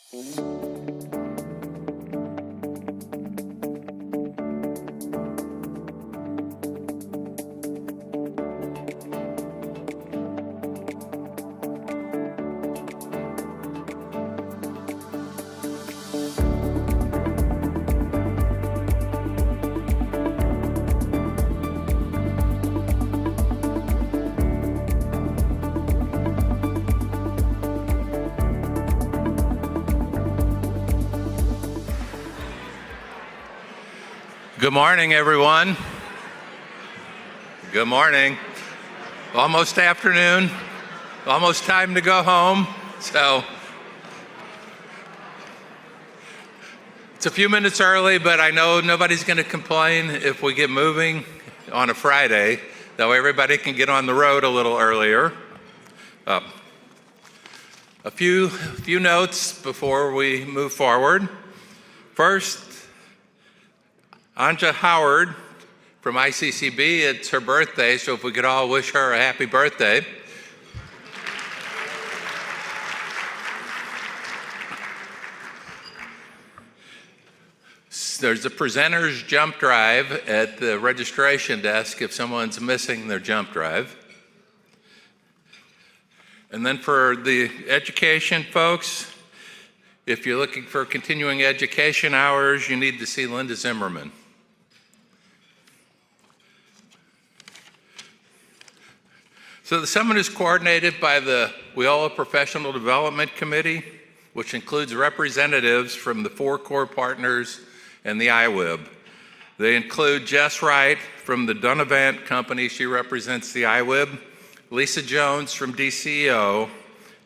Good morning, everyone. Good morning. Almost afternoon, almost time to go home. So it's a few minutes early, but I know nobody's going to complain if we get moving on a Friday. That way everybody can get on the road a little earlier. A few notes before we move forward. First, Anja Howard from ICCB, it's her birthday, so if we could all wish her a happy birthday. There's a presenter's jump drive at the registration desk if someone's missing their jump drive. And then for the education folks, if you're looking for continuing education hours, you need to see Linda Zimmerman. So the summit is coordinated by the WIOLA Professional Development Committee, which includes representatives from the 4 core partners and the IWIB. They include Jess Wright from the Donovan Company, she represents the IWIB, Lisa Jones from DCEO,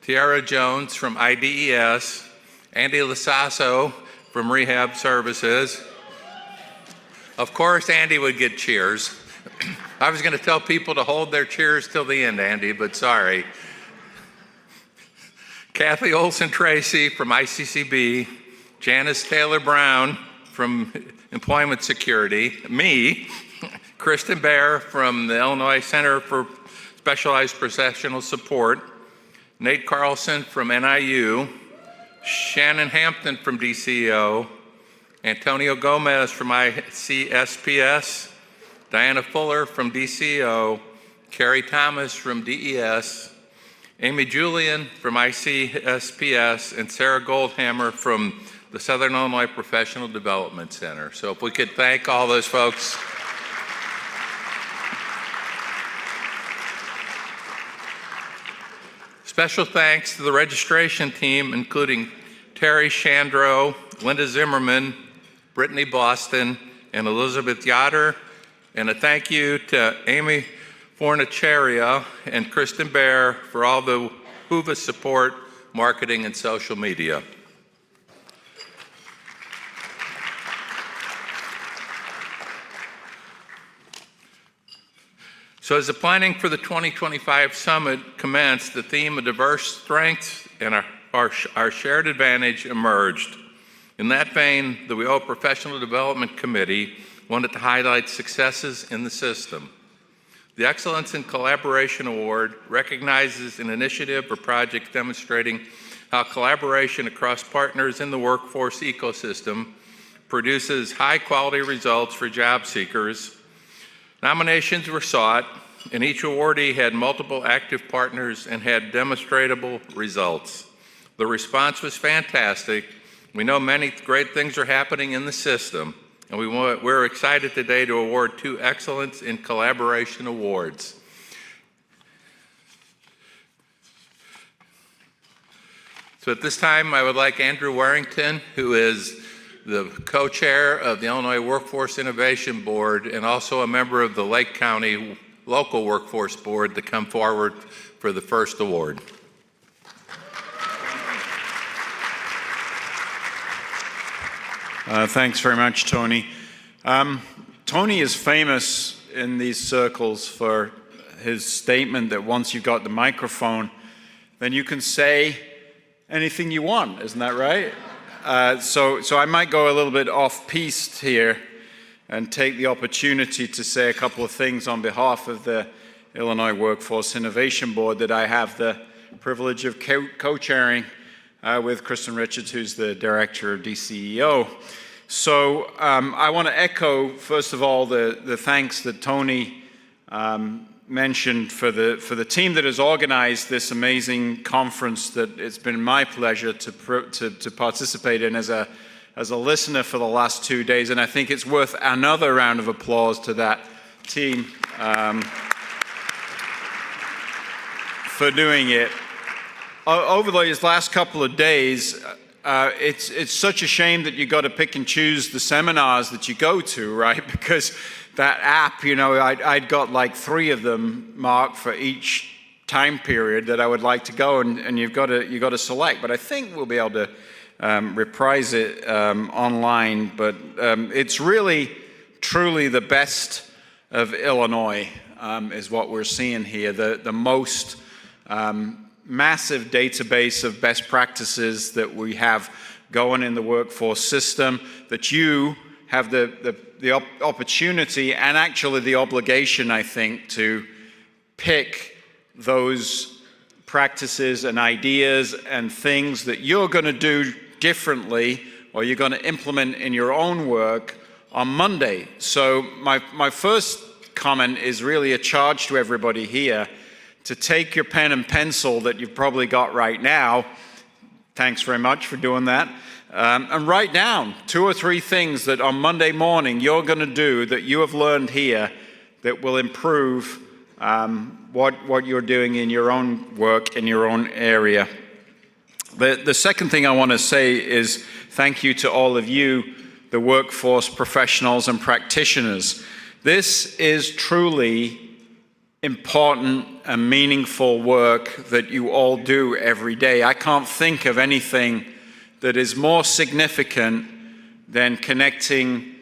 Tiara Jones from IDES, Andy Lasasso from Rehab Services. Of course, Andy would get cheers. I was going to tell people to hold their cheers till the end, Andy, but sorry. Kathy Olson-Tracy from ICCB, Janice Taylor-Brown from Employment Security, me, Kristen Baer from the Illinois Center for Specialized Professional Support, Nate Carlson from NIU, Shannon Hampton from DCEO, Antonio Gomez from ICSPS, Diana Fuller from DCEO, Carrie Thomas from DES, Amy Julian from ICSPS, and Sarah Goldhammer from the Southern Illinois Professional Development Center. So if we could thank all those folks. Special thanks to the registration team, including Terry Chandro, Linda Zimmerman, Brittany Boston, and Elizabeth Yoder. And a thank you to Amy Fornaceria and Kristen Baer for all the HUVA support, marketing, and social media. So as the planning for the 2025 summit commenced, the theme of diverse strengths and our shared advantage emerged. In that vein, the WIOLA Professional Development Committee wanted to highlight successes in the system. The Excellence in Collaboration Award recognizes an initiative or project demonstrating how collaboration across partners in the workforce ecosystem produces high-quality results for job seekers. Nominations were sought, and each awardee had multiple active partners and had demonstrable results. The response was fantastic. We know many great things are happening in the system, and we're excited today to award 2 Excellence in Collaboration Awards. So at this time, I would like Andrew Warrington, who is the co-chair of the Illinois Workforce Innovation Board and also a member of the Lake County Local Workforce Board, to come forward for the first award. Thanks very much, Tony. Tony is famous in these circles for his statement that once you've got the microphone, then you can say anything you want. Isn't that right? So I might go a little bit off-piste here and take the opportunity to say a couple of things on behalf of the Illinois Workforce Innovation Board that I have the privilege of co-chairing with Kristen Richards, who's the director of DCEO. So I want to echo, first of all, the thanks that Tony mentioned for the team that has organized this amazing conference that it's been my pleasure to participate in as a listener for the last 2 days, and I think it's worth another round of applause to that team for doing it. Over these last couple of days, it's such a shame that you got to pick and choose the seminars that you go to, right? Because that app, you know, I'd got like 3 of them marked for each time period that I would like to go, and you've got to select. But I think we'll be able to reprise it online. But it's really, truly the best of Illinois is what we're seeing here. The most massive database of best practices that we have going in the workforce system, that you have the opportunity and actually the obligation, I think, to pick those practices and ideas and things that you're going to do differently or you're going to implement in your own work on Monday. So my first comment is really a charge to everybody here to take your pen and pencil that you've probably got right now. Thanks very much for doing that. And write down 2 or 3 things that on Monday morning you're going to do that you have learned here that will improve what you're doing in your own work, in your own area. The second thing I want to say is thank you to all of you, the workforce professionals and practitioners. This is truly important and meaningful work that you all do every day. I can't think of anything that is more significant than connecting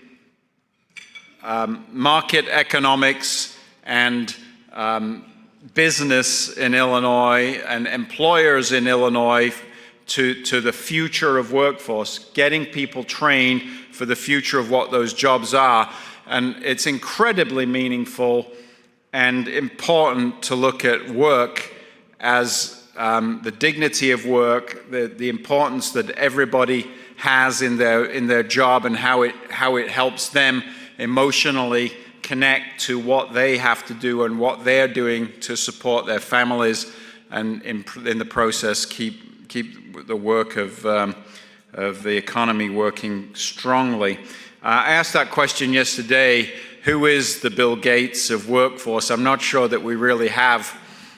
market economics and business in Illinois and employers in Illinois to the future of workforce, getting people trained for the future of what those jobs are. And it's incredibly meaningful and important to look at work as the dignity of work, the importance that everybody has in their job, and how it helps them emotionally connect to what they have to do and what they're doing to support their families, and in the process keep the work of the economy working strongly. I asked that question yesterday. Who is the Bill Gates of workforce? I'm not sure that we really have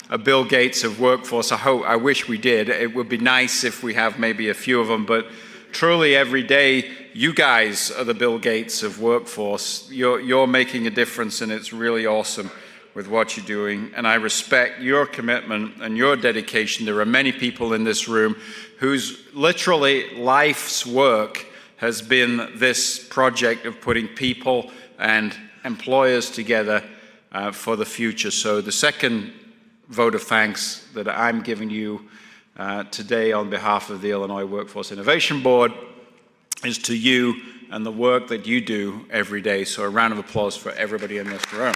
a Bill Gates of workforce. I wish we did. It would be nice if we have maybe a few of them, but truly every day, you guys are the Bill Gates of workforce. You're making a difference, and it's really awesome with what you're doing. And I respect your commitment and your dedication. There are many people in this room whose literally life's work has been this project of putting people and employers together for the future. So the second vote of thanks that I'm giving you today on behalf of the Illinois Workforce Innovation Board is to you and the work that you do every day. So a round of applause for everybody in this room.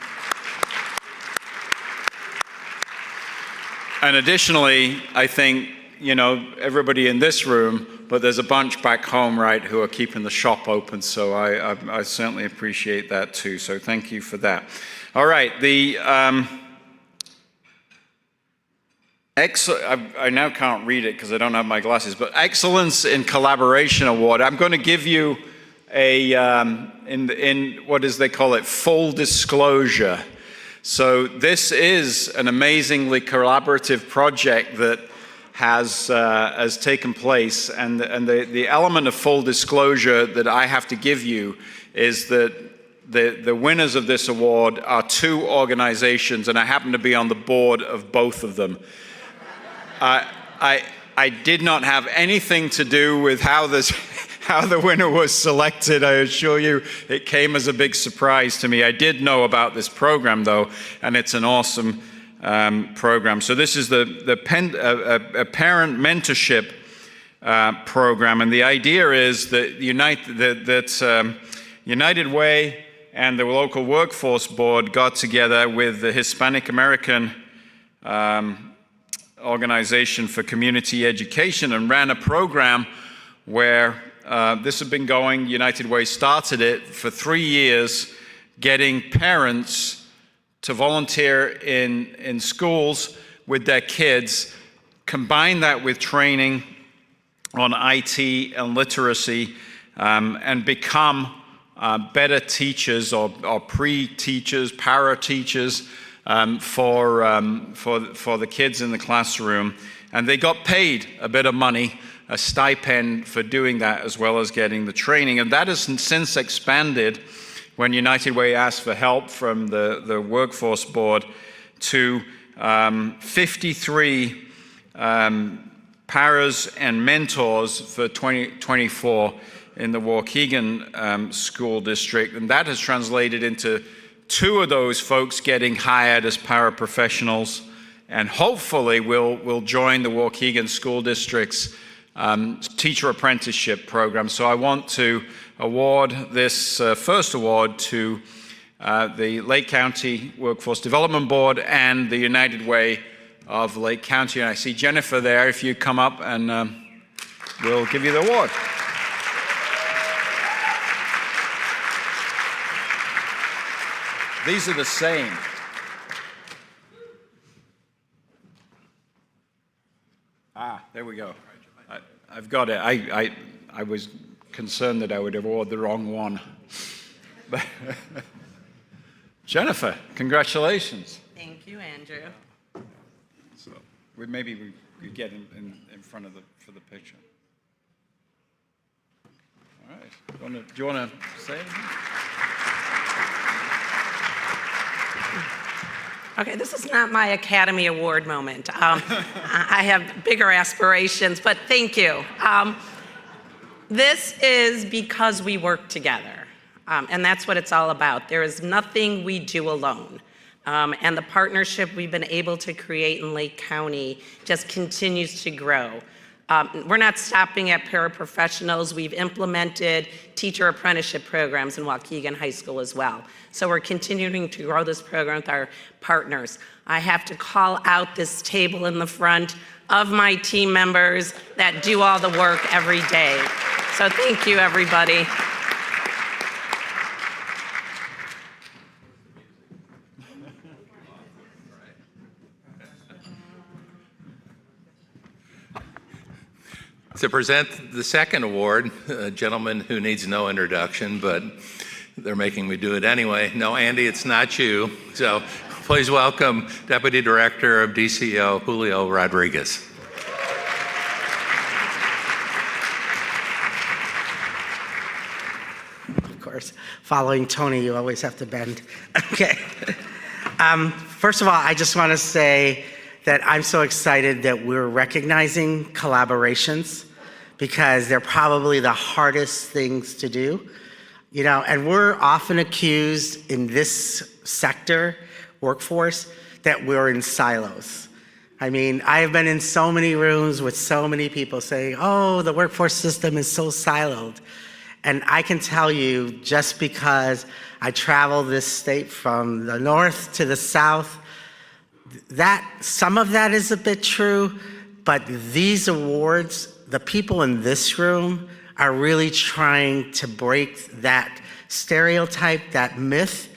And additionally, I think, you know, everybody in this room, but there's a bunch back home, right, who are keeping the shop open. So I certainly appreciate that too. So thank you for that. All right, I now can't read it because I don't have my glasses, but Excellence in Collaboration Award. I'm going to give you in what is they call it, full disclosure. So this is an amazingly collaborative project that has taken place, and the element of full disclosure that I have to give you is that the winners of this award are 2 organizations, and I happen to be on the board of both of them. I did not have anything to do with how the winner was selected. I assure you, it came as a big surprise to me. I did know about this program, though, and it's an awesome program. So this is a parent mentorship program, and the idea is that United Way and the local workforce board got together with the Hispanic American organization for community education and ran a program where this had been going. United Way started it for 3 years, getting parents to volunteer in schools with their kids, combine that with training on IT and literacy, and become better teachers or pre-teachers, para-teachers for the kids in the classroom. And they got paid a bit of money, a stipend for doing that, as well as getting the training. And that has since expanded when United Way asked for help from the Workforce Board to 53 paras and mentors for 2024 in the Waukegan School District. And that has translated into 2 of those folks getting hired as paraprofessionals, and hopefully will join the Waukegan School District's teacher apprenticeship program. So I want to award this first award to the Lake County Workforce Development Board and the United Way of Lake County. And I see Jennifer there. If you come up, and we'll give you the award. These are the same. There we go. I've got it. I was concerned that I would award the wrong one. Jennifer, congratulations. Thank you, Andrew. So maybe we could get in front of for the picture. All right. Do you want to say anything? Okay, this is not my Academy Award moment. I have bigger aspirations, but thank you. This is because we work together, and that's what it's all about. There is nothing we do alone. And the partnership we've been able to create in Lake County just continues to grow. We're not stopping at paraprofessionals. We've implemented teacher apprenticeship programs in Waukegan High School as well. So we're continuing to grow this program with our partners. I have to call out this table in the front of my team members that do all the work every day. So thank you, everybody. To present the second award, a gentleman who needs no introduction, but they're making me do it anyway. No, Andy, it's not you. So please welcome Deputy Director of DCO, Julio Rodriguez. Of course, following Tony, you always have to bend. Okay. First of all, I just want to say that I'm so excited that we're recognizing collaborations, because they're probably the hardest things to do. You know, and we're often accused in this sector, workforce, that we're in silos. I mean, I've been in so many rooms with so many people saying, oh, the workforce system is so siloed. And I can tell you, just because I travel this state from the north to the south, that some of that is a bit true, but these awards, the people in this room are really trying to break that stereotype, that myth,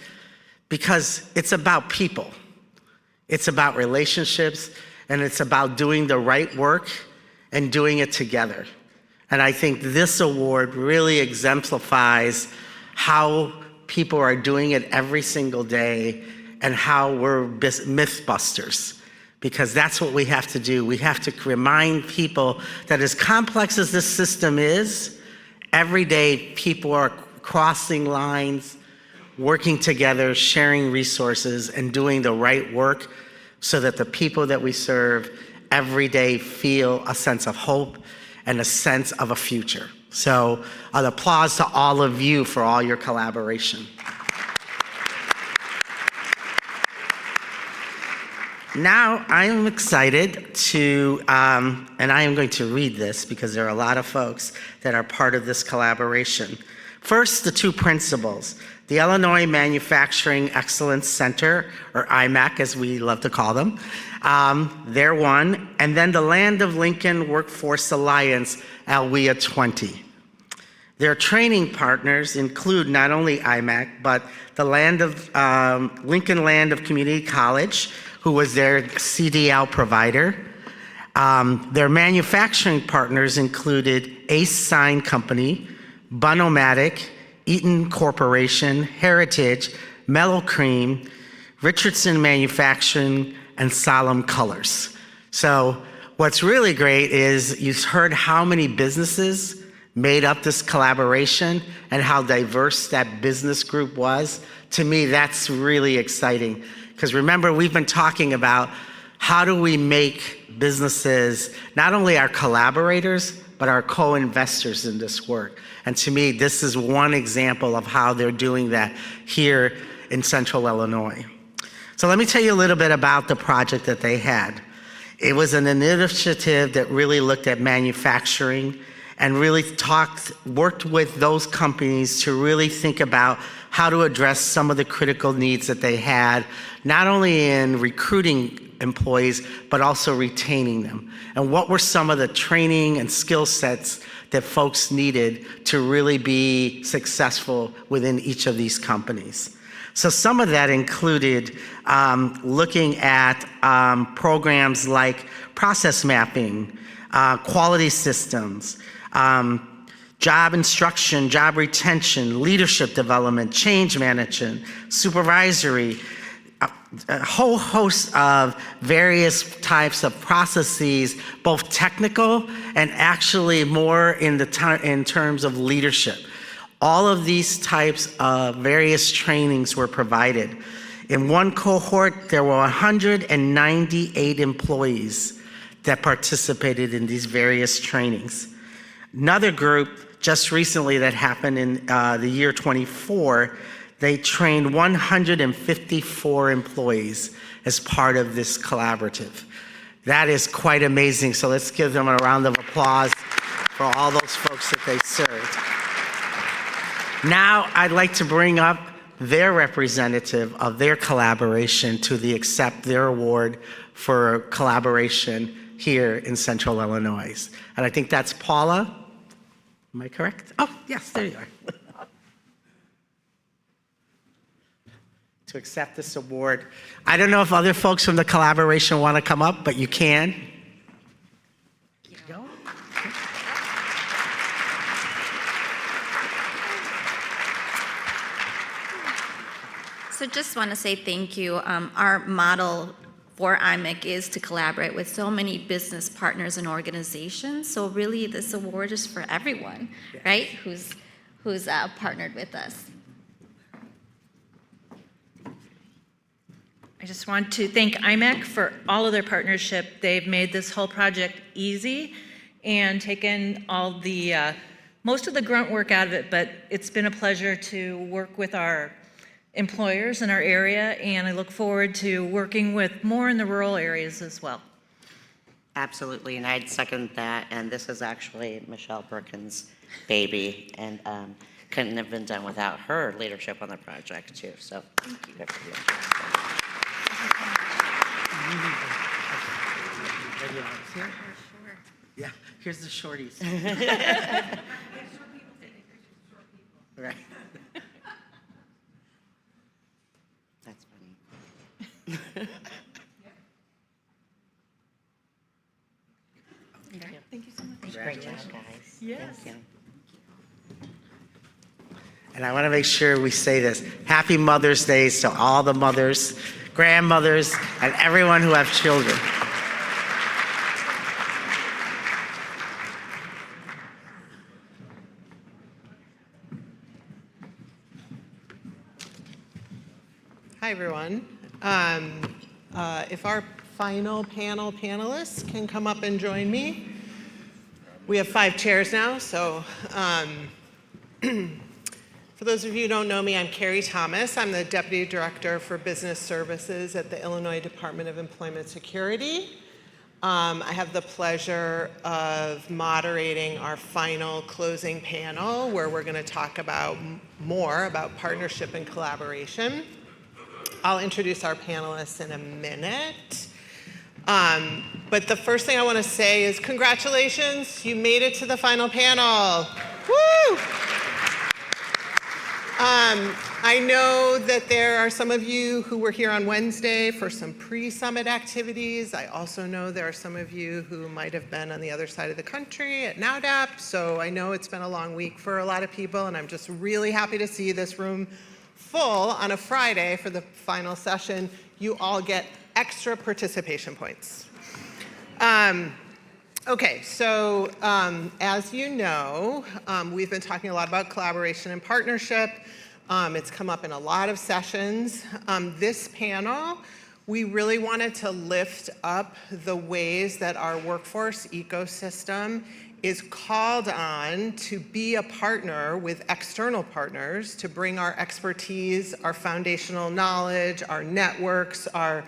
because it's about people. It's about relationships, and it's about doing the right work and doing it together. And I think this award really exemplifies how people are doing it every single day and how we're myth busters, because that's what we have to do. We have to remind people that as complex as this system is, every day people are crossing lines, working together, sharing resources, and doing the right work so that the people that we serve every day feel a sense of hope and a sense of a future. So an applause to all of you for all your collaboration. Now I am excited to, and I am going to read this because there are a lot of folks that are part of this collaboration. First, the two principals. the Illinois Manufacturing Excellence Center, or IMAC as we love to call them, they're one, and then the Land of Lincoln Workforce Alliance, ALWEA 20. Their training partners include not only IMAC, but the Lincoln Land of Community College, who was their CDL provider. Their manufacturing partners included Ace Sign Company, Bunomatic, Eaton Corporation, Heritage, Mellow Cream, Richardson Manufacturing, and Solemn Colors. So what's really great is you've heard how many businesses made up this collaboration and how diverse that business group was. To me, that's really exciting. Because remember, we've been talking about how do we make businesses not only our collaborators, but our co-investors in this work. And to me, this is one example of how they're doing that here in Central Illinois. So let me tell you a little bit about the project that they had. It was an initiative that really looked at manufacturing and really worked with those companies to really think about how to address some of the critical needs that they had, not only in recruiting employees, but also retaining them. And what were some of the training and skill sets that folks needed to really be successful within each of these companies? So some of that included looking at programs like process mapping, quality systems, job instruction, job retention, leadership development, change management, supervisory, a whole host of various types of processes, both technical and actually more in terms of leadership. All of these types of various trainings were provided. In one cohort, there were 198 employees that participated in these various trainings. Another group just recently that happened in the year 24, they trained 154 employees as part of this collaborative. That is quite amazing. So let's give them a round of applause for all those folks that they served. Now I'd like to bring up their representative of their collaboration to accept their award for collaboration here in Central Illinois. And I think that's Paula. Am I correct? Oh, yes, there you are. To accept this award. I don't know if other folks from the collaboration want to come up, but you can. Go. So just want to say thank you. Our model for IMEC is to collaborate with so many business partners and organizations. So really this award is for everyone, yes, right? Who's partnered with us. I just want to thank IMEC for all of their partnership. They've made this whole project easy and taken all the, most of the grunt work out of it, but it's been a pleasure to work with our employers in our area, and I look forward to working with more in the rural areas as well. Absolutely, and I'd second that, and this is actually Michelle Perkins' baby, and couldn't have been done without her leadership on the project too, so thank you. Yeah, here's the shorties. Right. That's funny. Thank you so much. Great job, guys. Yes. Thank you. And I want to make sure we say this. Happy Mother's Day to all the mothers, grandmothers, and everyone who have children. Hi, everyone. If our final panelists can come up and join me. We have 5 chairs now, so for those of you who don't know me, I'm Carrie Thomas. I'm the Deputy Director for Business Services at the Illinois Department of Employment Security. I have the pleasure of moderating our final closing panel where we're going to talk more about partnership and collaboration. I'll introduce our panelists in a minute. But the first thing I want to say is congratulations, you made it to the final panel. Woo! I know that there are some of you who were here on Wednesday for some pre-summit activities. I also know there are some of you who might have been on the other side of the country at NowDAP. So I know it's been a long week for a lot of people, and I'm just really happy to see this room full on a Friday for the final session. You all get extra participation points. Okay, so as you know, we've been talking a lot about collaboration and partnership. It's come up in a lot of sessions. This panel, we really wanted to lift up the ways that our workforce ecosystem is called on to be a partner with external partners to bring our expertise, our foundational knowledge, our networks, our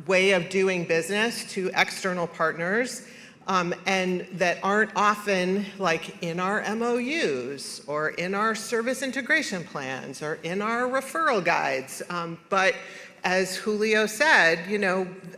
way of doing business to external partners, and that aren't often like in our MOUs or in our service integration plans or in our referral guides. But as Julio said,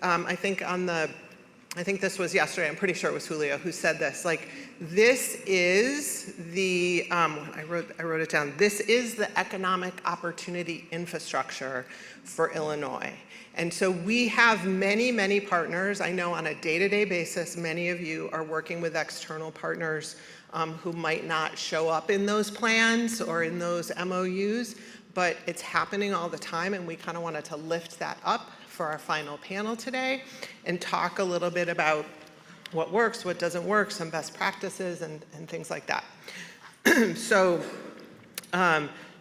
I think this was yesterday, I'm pretty sure it was Julio who said this, like, this is the, I wrote it down, this is the economic opportunity infrastructure for Illinois. And so we have many, many partners. I know on a day-to-day basis, many of you are working with external partners who might not show up in those plans or in those MOUs, but it's happening all the time, and we kind of wanted to lift that up for our final panel today and talk a little bit about what works, what doesn't work, some best practices and things like that. So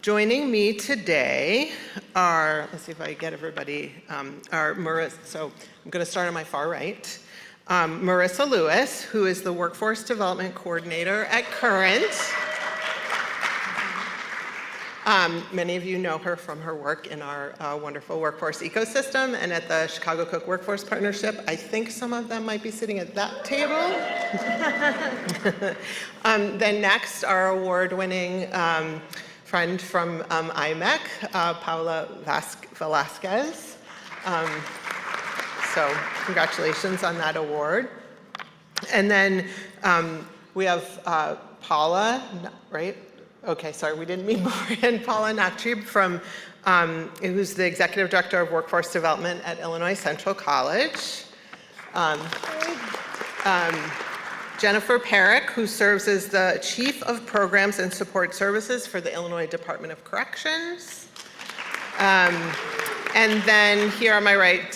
joining me today are, let's see if I get everybody, are Marissa, so I'm gonna start on my far right. Marissa Lewis, who is the Workforce Development Coordinator at Current. Many of you know her from her work in our wonderful workforce ecosystem and at the Chicago Cook Workforce Partnership. I think some of them might be sitting at that table. Then next, our award-winning friend from IMEC, Paula Velasquez. So congratulations on that award. And then we have Paula, right? Okay, sorry, we didn't mean beforehand. Paula Nachtrib from, who's the Executive Director of Workforce Development at Illinois Central College. Jennifer Perrick, who serves as the Chief of Programs and Support Services for the Illinois Department of Corrections. And then here on my right,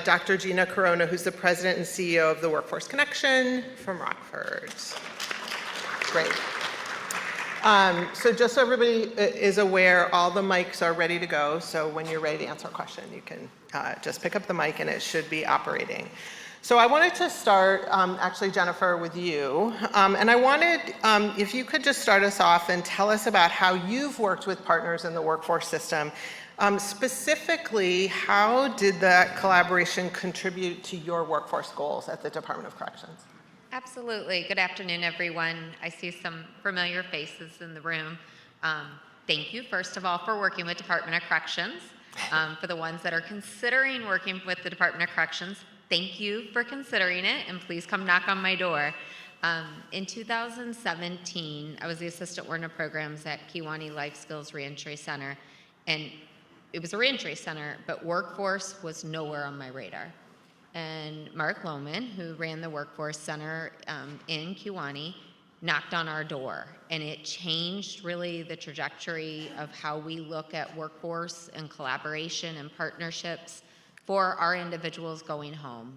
Dr. Gina Corona, who's the President and CEO of the Workforce Connection from Rockford. Great. So just so everybody is aware, all the mics are ready to go. So when you're ready to answer a question, you can just pick up the mic and it should be operating. So I wanted to start, actually, Jennifer, with you. And I wanted, if you could just start us off and tell us about how you've worked with partners in the workforce system. Specifically, how did that collaboration contribute to your workforce goals at the Department of Corrections? Absolutely. Good afternoon, everyone. I see some familiar faces in the room. Thank you, first of all, for working with Department of Corrections. For the ones that are considering working with the Department of Corrections, thank you for considering it, and please come knock on my door. In 2017, I was the Assistant Warden of Programs at Kewanee Life Skills Reentry Center, and it was a reentry center, but workforce was nowhere on my radar. And Mark Lohman, who ran the Workforce Center in Kewanee, knocked on our door. And it changed really the trajectory of how we look at workforce and collaboration and partnerships for our individuals going home.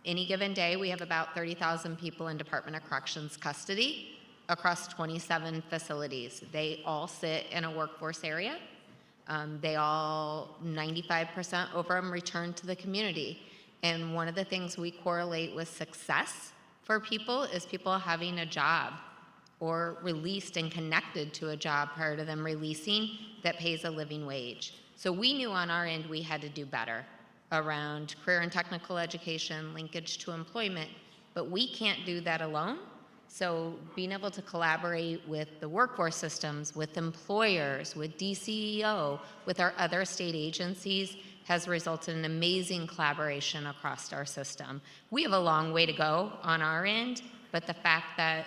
Any given day, we have about 30,000 people in Department of Corrections custody across 27 facilities. They all sit in a workforce area. They all, 95% over them, return to the community. And one of the things we correlate with success for people is people having a job or released and connected to a job prior to them releasing that pays a living wage. So we knew on our end we had to do better. around career and technical education, linkage to employment, but we can't do that alone. So being able to collaborate with the workforce systems, with employers, with DCEO, with our other state agencies has resulted in amazing collaboration across our system. We have a long way to go on our end, but the fact that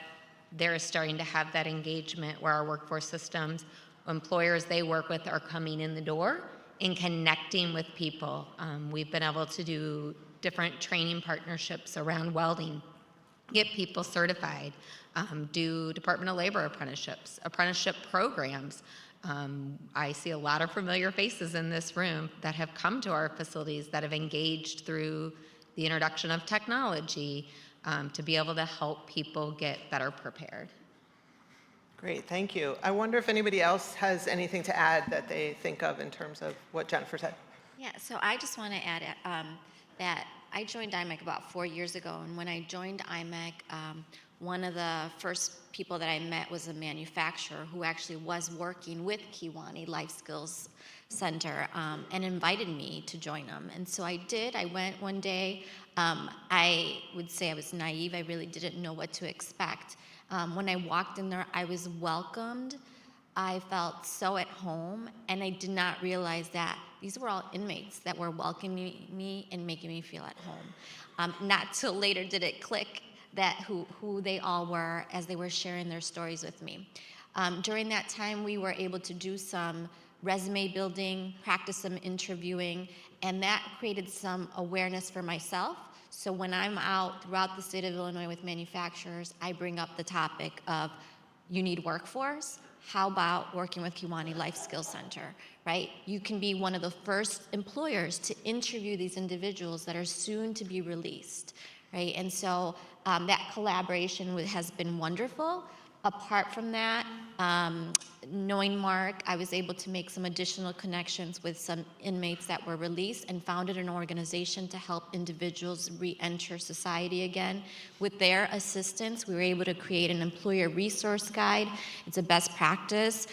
they're starting to have that engagement where our workforce systems, employers they work with are coming in the door and connecting with people. We've been able to do different training partnerships around welding, get people certified, do Department of Labor apprenticeships, apprenticeship programs. I see a lot of familiar faces in this room that have come to our facilities that have engaged through the introduction of technology to be able to help people get better prepared. Great, thank you. I wonder if anybody else has anything to add that they think of in terms of what Jennifer said. Yeah, so I just want to add that I joined IMEC about 4 years ago, and when I joined IMEC, one of the first people that I met was a manufacturer who actually was working with Kiwani Life Skills Center and invited me to join them. And so I did. I went one day. I would say I was naive. I really didn't know what to expect. When I walked in there, I was welcomed. I felt so at home, and I did not realize that these were all inmates that were welcoming me and making me feel at home. Not till later did it click that who they all were as they were sharing their stories with me. During that time, we were able to do some resume building, practice some interviewing, and that created some awareness for myself. So when I'm out throughout the state of Illinois with manufacturers, I bring up the topic of you need workforce. How about working with Kiwani Life Skills Center, right? You can be one of the first employers to interview these individuals that are soon to be released, right? And so that collaboration has been wonderful. Apart from that, knowing Mark, I was able to make some additional connections with some inmates that were released and founded an organization to help individuals re-enter society again. With their assistance, we were able to create an employer resource guide. It's a best practice.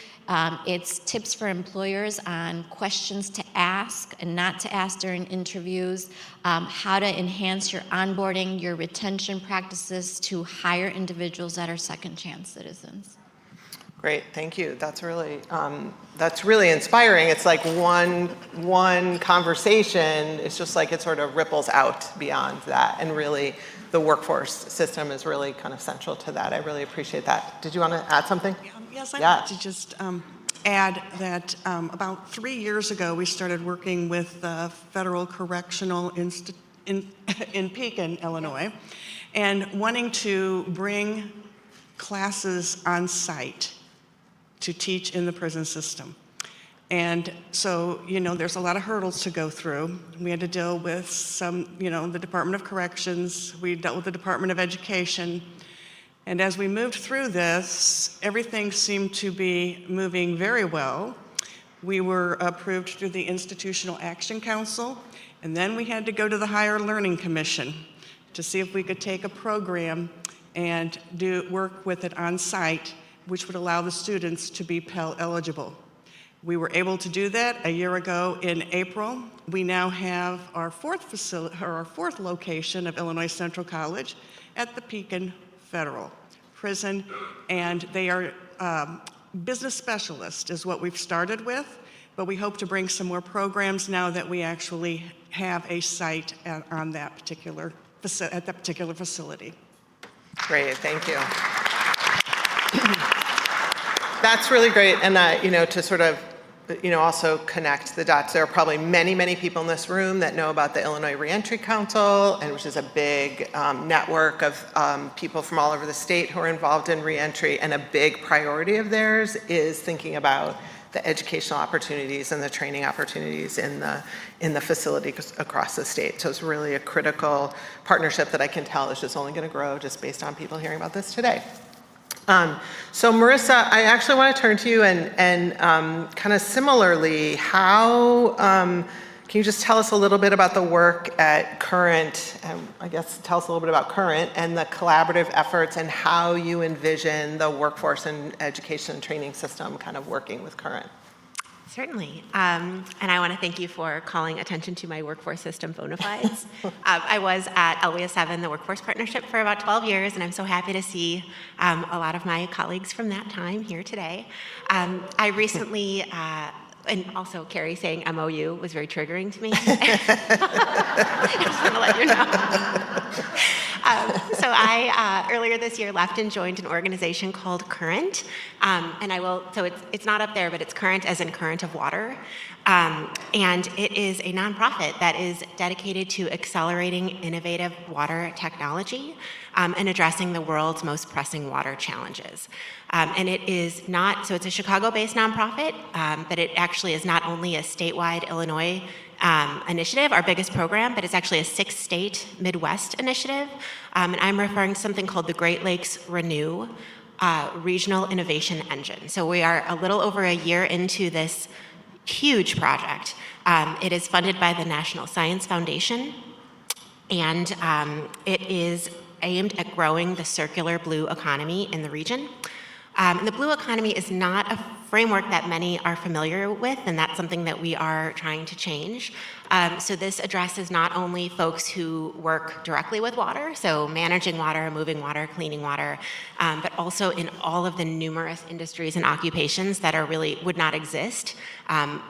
It's tips for employers on questions to ask and not to ask during interviews, how to enhance your onboarding, your retention practices to hire individuals that are second chance citizens. Great, thank you. That's really inspiring. It's like one conversation. It's just like it sort of ripples out beyond that, and really, the workforce system is really kind of central to that. I really appreciate that. Did you want to add something? Yes, I'd like to just add that about 3 years ago, we started working with the Federal Correctional Institute in Pekin, Illinois, and wanting to bring classes on site to teach in the prison system. And so, there's a lot of hurdles to go through. We had to deal with the Department of Corrections, we dealt with the Department of Education. And as we moved through this, everything seemed to be moving very well. We were approved through the Institutional Action Council, and then we had to go to the Higher Learning Commission to see if we could take a program and work with it on site, which would allow the students to be Pell eligible. We were able to do that a year ago in April. We now have our fourth location of Illinois Central College at the Pekin Federal Prison, and they are business specialists is what we've started with, but we hope to bring some more programs now that we actually have a site at that particular facility. Great, thank you. That's really great, and to sort of, also connect the dots. There are probably many, many people in this room that know about the Illinois Reentry Council, and which is a big network of people from all over the state who are involved in reentry, and a big priority of theirs is thinking about the educational opportunities and the training opportunities in the facility across the state. So it's really a critical partnership that I can tell is just only going to grow just based on people hearing about this today. So Marissa, I actually want to turn to you and kind of similarly, how can you just tell us a little bit about the work at Current, and I guess tell us a little bit about Current and the collaborative efforts and how you envision the workforce and education and training system kind of working with Current? Certainly. And I want to thank you for calling attention to my workforce system bona fides. I was at LWIA 7, the Workforce Partnership, for about 12 years, and I'm so happy to see a lot of my colleagues from that time here today. I recently, and also Carrie saying MOU was very triggering to me. I just want to let you know. So I, earlier this year, left and joined an organization called Current. And I will, so it's not up there, but it's Current as in current of water. And it is a nonprofit that is dedicated to accelerating innovative water technology and addressing the world's most pressing water challenges. And it is not, so it's a Chicago-based nonprofit, but it actually is not only a statewide Illinois initiative, our biggest program, but it's actually a 6-state Midwest initiative. And I'm referring to something called the Great Lakes Renew Regional Innovation Engine. So we are a little over a year into this huge project. It is funded by the National Science Foundation, and it is aimed at growing the circular blue economy in the region. The blue economy is not a framework that many are familiar with, and that's something that we are trying to change. So this addresses not only folks who work directly with water, so managing water, moving water, cleaning water, but also in all of the numerous industries and occupations that are really would not exist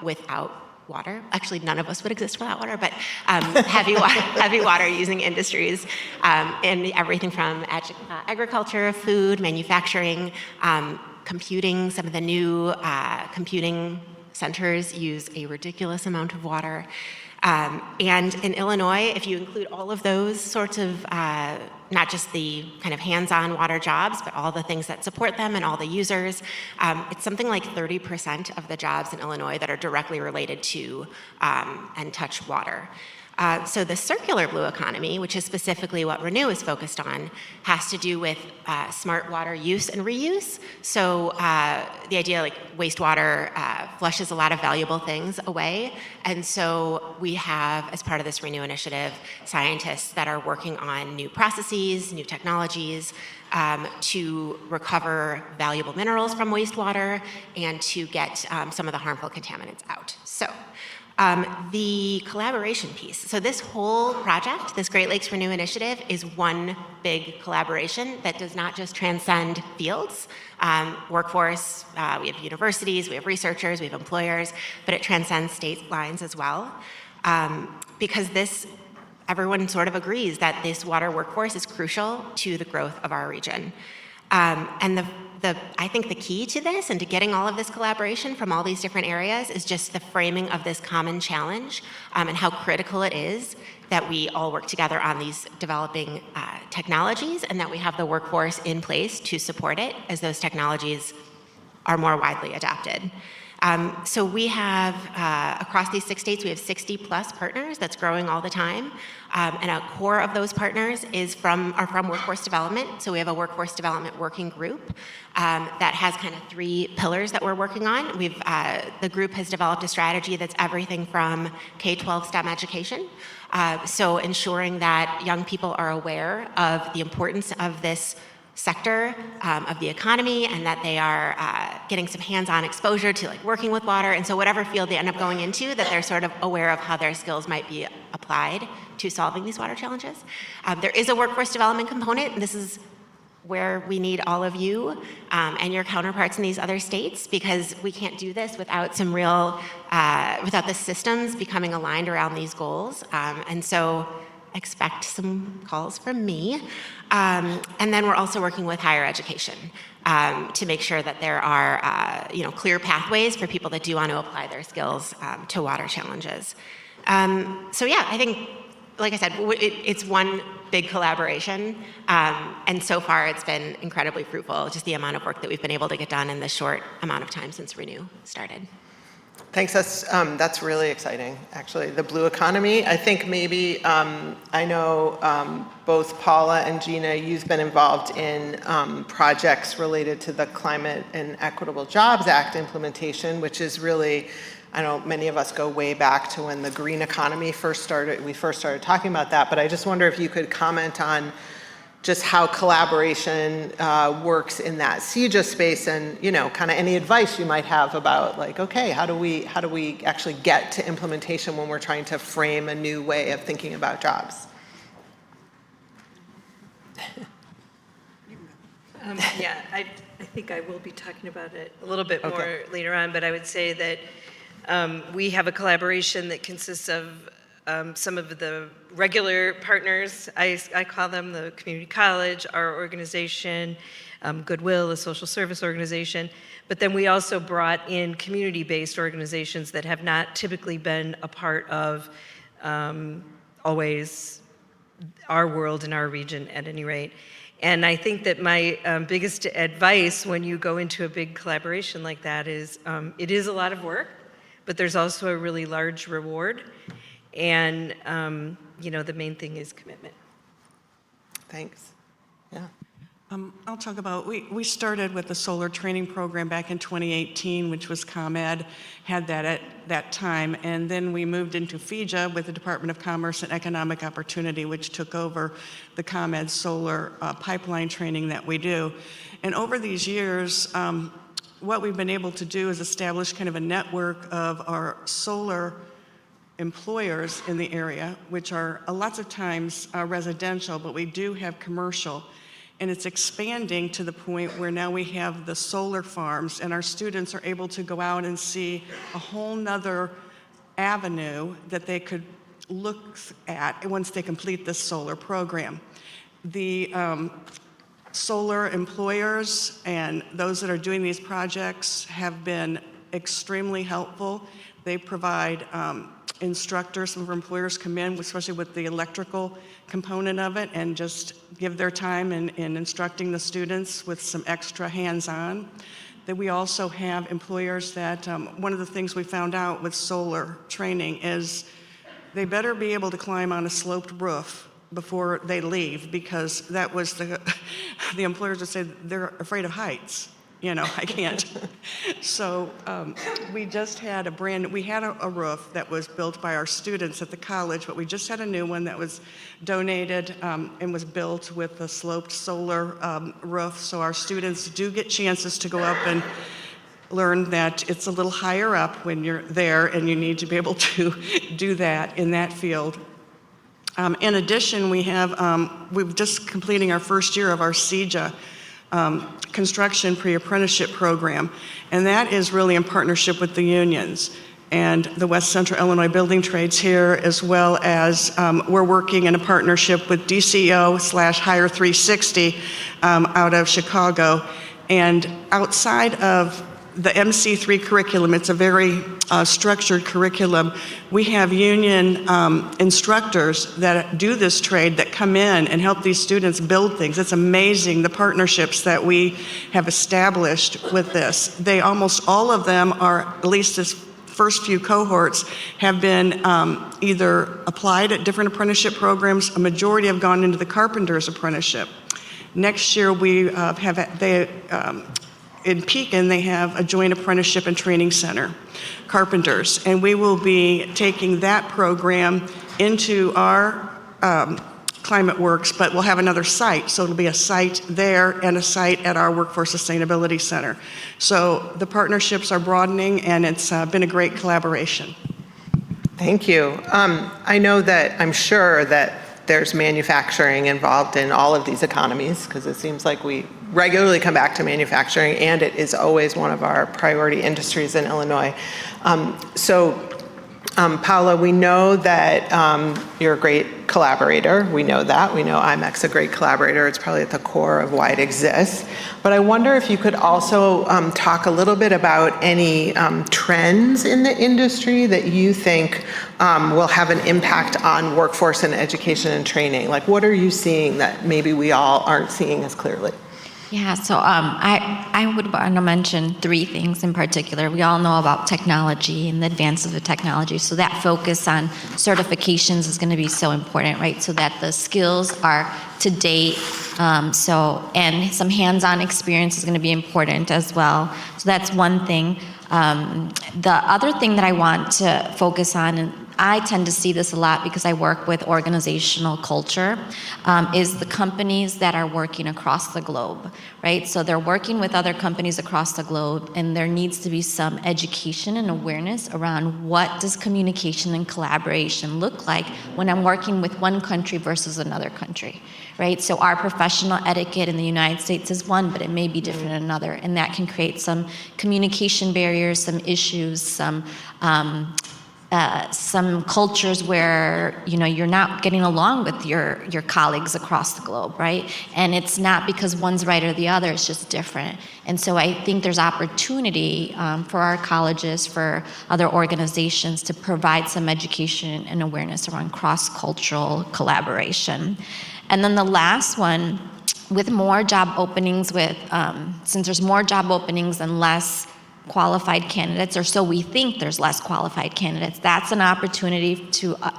without water. Actually, none of us would exist without water, but heavy water using industries and everything from agriculture, food, manufacturing, computing. Some of the new computing centers use a ridiculous amount of water. And in Illinois, if you include all of those sorts of, not just the kind of hands-on water jobs, but all the things that support them and all the users, it's something like 30% of the jobs in Illinois that are directly related to and touch water. So the circular blue economy, which is specifically what Renew is focused on, has to do with smart water use and reuse. So the idea like wastewater flushes a lot of valuable things away. And so we have, as part of this Renew initiative, scientists that are working on new processes, new technologies, to recover valuable minerals from wastewater and to get some of the harmful contaminants out. So the collaboration piece. So this whole project, this Great Lakes Renew initiative, is one big collaboration that does not just transcend fields, workforce, we have universities, we have researchers, we have employers, but it transcends state lines as well. Because everyone sort of agrees that this water workforce is crucial to the growth of our region. And I think the key to this and to getting all of this collaboration from all these different areas is just the framing of this common challenge and how critical it is that we all work together on these developing technologies and that we have the workforce in place to support it as those technologies are more widely adopted. So we have, across these 6 states, we have 60 plus partners that's growing all the time. And a core of those partners are from workforce development. So we have a workforce development working group that has kind of 3 pillars that we're working on. The group has developed a strategy that's everything from K-12 STEM education. So ensuring that young people are aware of the importance of this sector of the economy and that they are getting some hands-on exposure to like working with water. And so whatever field they end up going into, that they're sort of aware of how their skills might be applied to solving these water challenges. There is a workforce development component, and this is where we need all of you and your counterparts in these other states, because we can't do this without some real, without the systems becoming aligned around these goals. And so expect some calls from me. And then we're also working with higher education to make sure that there are clear pathways for people that do want to apply their skills to water challenges. So yeah, I think, like I said, it's one big collaboration. And so far it's been incredibly fruitful, just the amount of work that we've been able to get done in the short amount of time since Renew started. Thanks. That's really exciting, actually. The blue economy. I think maybe, I know both Paula and Gina, you've been involved in projects related to the Climate and Equitable Jobs Act implementation, which is really, I know many of us go way back to when the green economy first started, we first started talking about that, but I just wonder if you could comment on just how collaboration works in that CJA space, and kind of any advice you might have about like, okay, how do we actually get to implementation when we're trying to frame a new way of thinking about jobs? Yeah, I think I will be talking about it a little bit more later on, but I would say that we have a collaboration that consists of some of the regular partners. I call them the community college, our organization, Goodwill, a social service organization, but then we also brought in community-based organizations that have not typically been a part of always our world and our region at any rate. And I think that my biggest advice when you go into a big collaboration like that is it is a lot of work, but there's also a really large reward. And, the main thing is commitment. Thanks. Yeah. I'll talk about, we started with the solar training program back in 2018, which was ComEd, had that at that time. And then we moved into FIJA with the Department of Commerce and Economic Opportunity, which took over the ComEd solar pipeline training that we do. And over these years, what we've been able to do is establish kind of a network of our solar employers in the area, which are lots of times residential, but we do have commercial. And it's expanding to the point where now we have the solar farms, and our students are able to go out and see a whole nother avenue that they could look at once they complete this solar program. The solar employers and those that are doing these projects have been extremely helpful. They provide instructors. Some of our employers come in, especially with the electrical component of it, and just give their time in instructing the students with some extra hands-on. Then we also have employers that, one of the things we found out with solar training is they better be able to climb on a sloped roof before they leave, because that was the employers would say they're afraid of heights. I can't. So we just had we had a roof that was built by our students at the college, but we just had a new one that was donated and was built with a sloped solar roof. So our students do get chances to go up and learn that it's a little higher up when you're there, and you need to be able to do that in that field. In addition, we've just completing our first year of our CJA construction pre-apprenticeship program, and that is really in partnership with the unions and the West Central Illinois Building Trades here, as well as we're working in a partnership with DCO/Hire 360 out of Chicago. And outside of the MC3 curriculum, it's a very structured curriculum. We have union instructors that do this trade that come in and help these students build things. It's amazing the partnerships that we have established with this. Almost all of them are, at least this first few cohorts, have been either applied at different apprenticeship programs. A majority have gone into the carpenter's apprenticeship. Next year we in Pekin, they have a joint apprenticeship and training center, carpenters, and we will be taking that program into our Climate Works, but we'll have another site. So it'll be a site there and a site at our Workforce Sustainability Center. So the partnerships are broadening, and it's been a great collaboration. Thank you. I'm sure that there's manufacturing involved in all of these economies, because it seems like we regularly come back to manufacturing, and it is always one of our priority industries in Illinois. Paula, we know that you're a great collaborator. We know that. We know IMEC's a great collaborator. It's probably at the core of why it exists. But I wonder if you could also talk a little bit about any trends in the industry that you think will have an impact on workforce and education and training. Like, what are you seeing that maybe we all aren't seeing as clearly? Yeah, so I would want to mention three things in particular. We all know about technology and the advance of the technology, so that focus on certifications is going to be so important, right? So that the skills are to date, and some hands-on experience is going to be important as well. So that's one thing. The other thing that I want to focus on I tend to see this a lot because I work with organizational culture, is the companies that are working across the globe, right? So they're working with other companies across the globe, and there needs to be some education and awareness around what does communication and collaboration look like when I'm working with one country versus another country, right? So our professional etiquette in the United States is one, but it may be different in another, and that can create some communication barriers, some issues, some cultures where you're not getting along with your colleagues across the globe, right? And it's not because one's right or the other; it's just different. And so I think there's opportunity for our colleges, for other organizations, to provide some education and awareness around cross-cultural collaboration. And then the last one, with more job openings, since there's more job openings and less qualified candidates, or so we think there's less qualified candidates, that's an opportunity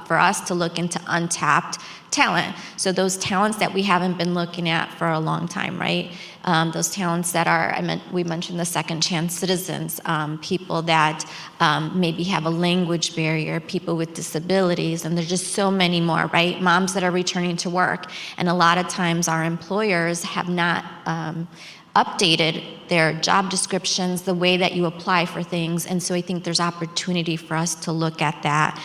for us to look into untapped talent. So those talents that we haven't been looking at for a long time, right? Those talents that we mentioned the second chance citizens, people that maybe have a language barrier, people with disabilities, and there's just so many more, right? Moms that are returning to work. And a lot of times our employers have not updated their job descriptions, the way that you apply for things, and so I think there's opportunity for us to look at that.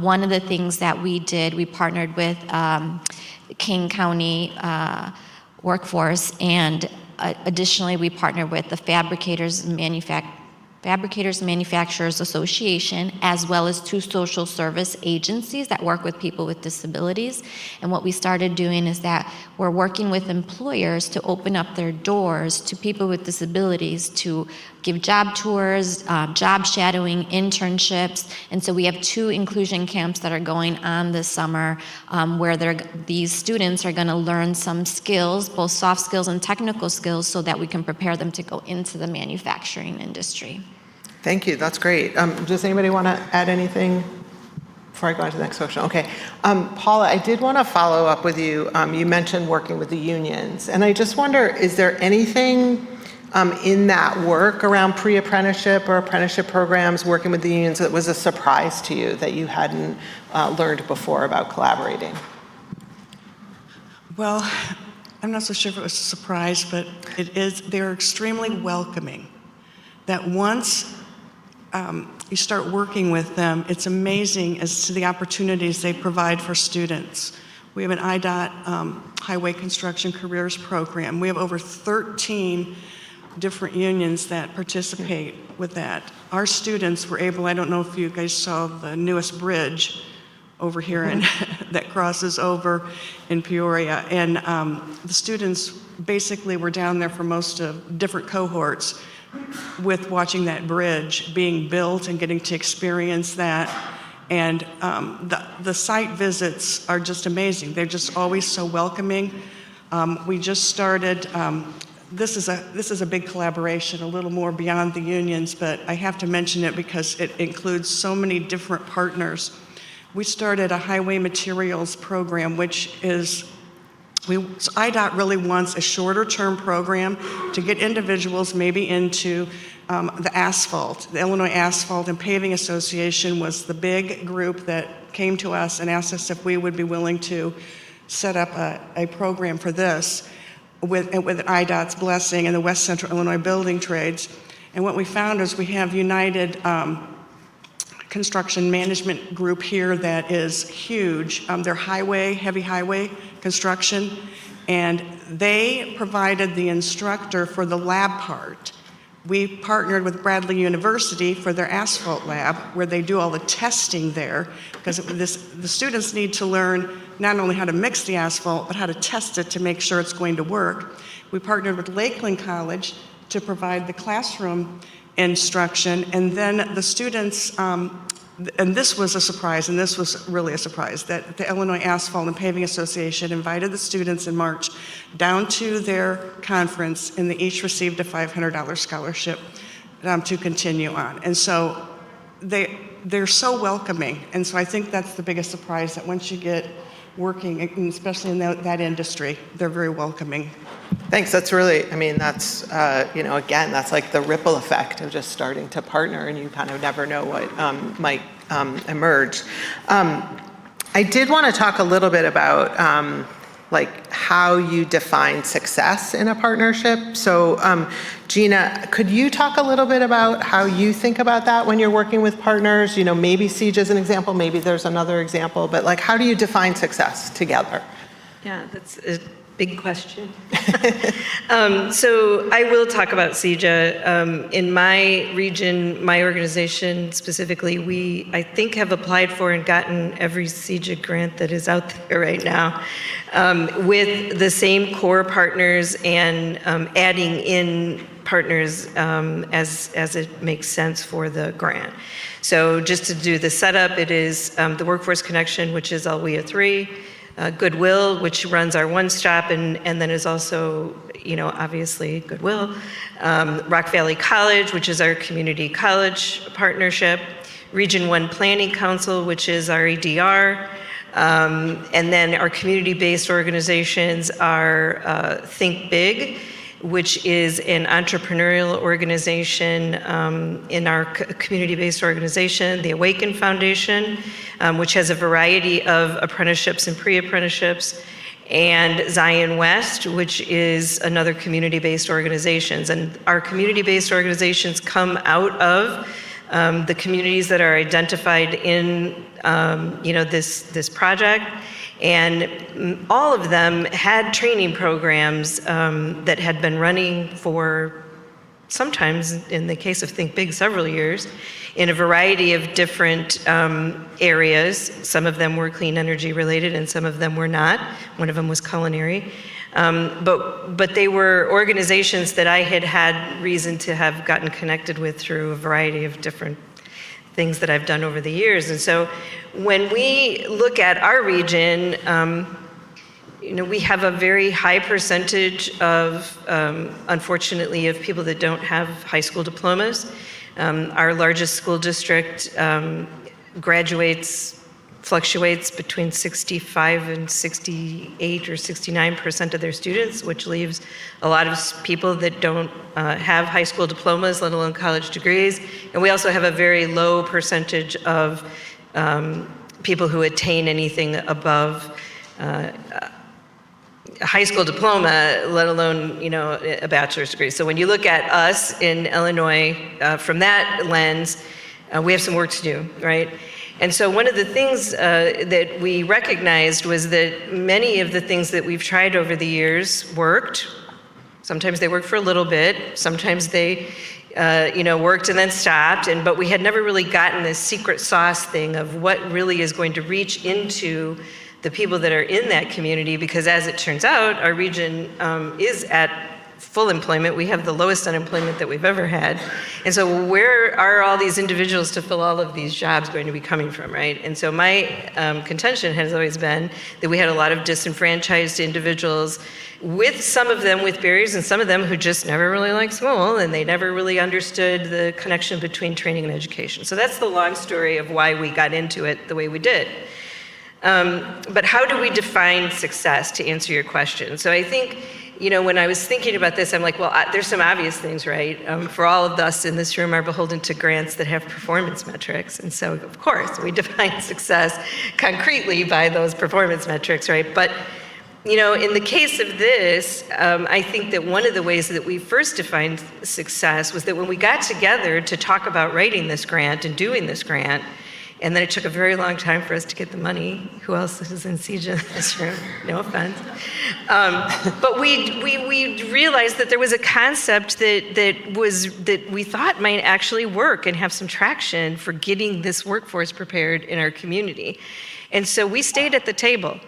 One of the things that we did, we partnered with King County Workforce, and additionally we partnered with the Fabricators and Manufacturers Association, as well as 2 social service agencies that work with people with disabilities. And what we started doing is that we're working with employers to open up their doors to people with disabilities to give job tours, job shadowing, internships. And so we have 2 inclusion camps that are going on this summer, where these students are going to learn some skills, both soft skills and technical skills, so that we can prepare them to go into the manufacturing industry. Thank you, that's great. Does anybody want to add anything before I go on to the next question? Okay. Paula, I did want to follow up with you. You mentioned working with the unions, and I just wonder, is there anything in that work around pre-apprenticeship or apprenticeship programs, working with the unions, that was a surprise to you that you hadn't learned before about collaborating? Well, I'm not so sure if it was a surprise, but they're extremely welcoming. That once you start working with them, it's amazing as to the opportunities they provide for students. We have an IDOT Highway Construction Careers Program. We have over 13 different unions that participate with that. Our students were able, I don't know if you guys saw the newest bridge over here that crosses over in Peoria, and the students basically were down there for most of different cohorts with watching that bridge being built and getting to experience that. And the site visits are just amazing. They're just always so welcoming. We just started, this is a big collaboration, a little more beyond the unions, but I have to mention it because it includes so many different partners. We started a highway materials program, which is, so IDOT really wants a shorter term program to get individuals maybe into the asphalt. The Illinois Asphalt and Paving Association was the big group that came to us and asked us if we would be willing to set up a program for this with IDOT's blessing and the West Central Illinois Building Trades. And what we found is we have United Construction Management Group here that is huge. They're heavy highway construction, and they provided the instructor for the lab part. We partnered with Bradley University for their asphalt lab, where they do all the testing there, because the students need to learn not only how to mix the asphalt, but how to test it to make sure it's going to work. We partnered with Lakeland College to provide the classroom instruction, and then the students, and this was a surprise, and this was really a surprise, that the Illinois Asphalt and Paving Association invited the students in March down to their conference, and they each received a $500 scholarship to continue on. And so they're so welcoming, and so I think that's the biggest surprise, that once you get working, and especially in that industry, they're very welcoming. Thanks, that's really, I mean, that's, again, that's like the ripple effect of just starting to partner, and you kind of never know what might emerged. I did want to talk a little bit about like how you define success in a partnership. So Gina, could you talk a little bit about how you think about that when you're working with partners? You know, maybe Siege is an example, maybe there's another example, but like how do you define success together? Yeah, that's a big question. So I will talk about CEJA. In my region, my organization specifically, we, I think, have applied for and gotten every CEJA grant that is out there right now, with the same core partners and adding in partners as it makes sense for the grant. So just to do the setup, it is the Workforce Connection, which is Alwea 3, Goodwill, which runs our one-stop and then is also, you know, obviously Goodwill. Rock Valley College, which is our community college partnership. Region 1 Planning Council, which is our EDR. And then our community-based organizations are Think Big, which is an entrepreneurial organization in our community-based organization, the Awaken Foundation, which has a variety of apprenticeships and pre-apprenticeships, and Zion West, which is another community-based organizations. And our community-based organizations come out of the communities that are identified in you know, this project. And all of them had training programs that had been running for sometimes, in the case of Think Big, several years, in a variety of different areas. Some of them were clean energy related and some of them were not. One of them was culinary. But they were organizations that I had reason to have gotten connected with through a variety of different things that I've done over the years. And so when we look at our region, you know, we have a very high percentage of, unfortunately, of people that don't have high school diplomas. Our largest school district fluctuates between 65 and 68 or 69% of their students, which leaves a lot of people that don't have high school diplomas, let alone college degrees. And we also have a very low percentage of people who attain anything above a high school diploma, let alone, you know, a bachelor's degree. So when you look at us in Illinois from that lens, we have some work to do, right? And so one of the things that we recognized was that many of the things that we've tried over the years worked. Sometimes they worked for a little bit. Sometimes they, you know, worked and then stopped. But we had never really gotten this secret sauce thing of what really is going to reach into the people that are in that community, because as it turns out, our region is at full employment. We have the lowest unemployment that we've ever had. And so where are all these individuals to fill all of these jobs going to be coming from, right? And so my contention has always been that we had a lot of disenfranchised individuals, with some of them with barriers and some of them who just never really liked school and they never really understood the connection between training and education. So that's the long story of why we got into it the way we did. But how do we define success, to answer your question? So I think, you know, when I was thinking about this, I'm like, well, there's some obvious things, right? For all of us in this room are beholden to grants that have performance metrics. And so, of course, we define success concretely by those performance metrics, right? But, you know, in the case of this, I think that one of the ways that we first defined success was that when we got together to talk about writing this grant and doing this grant, and then it took a very long time for us to get the money. Who else is in CEJA in this room? No offense. But we realized that there was a concept that we thought might actually work and have some traction for getting this workforce prepared in our community. And so we stayed at the table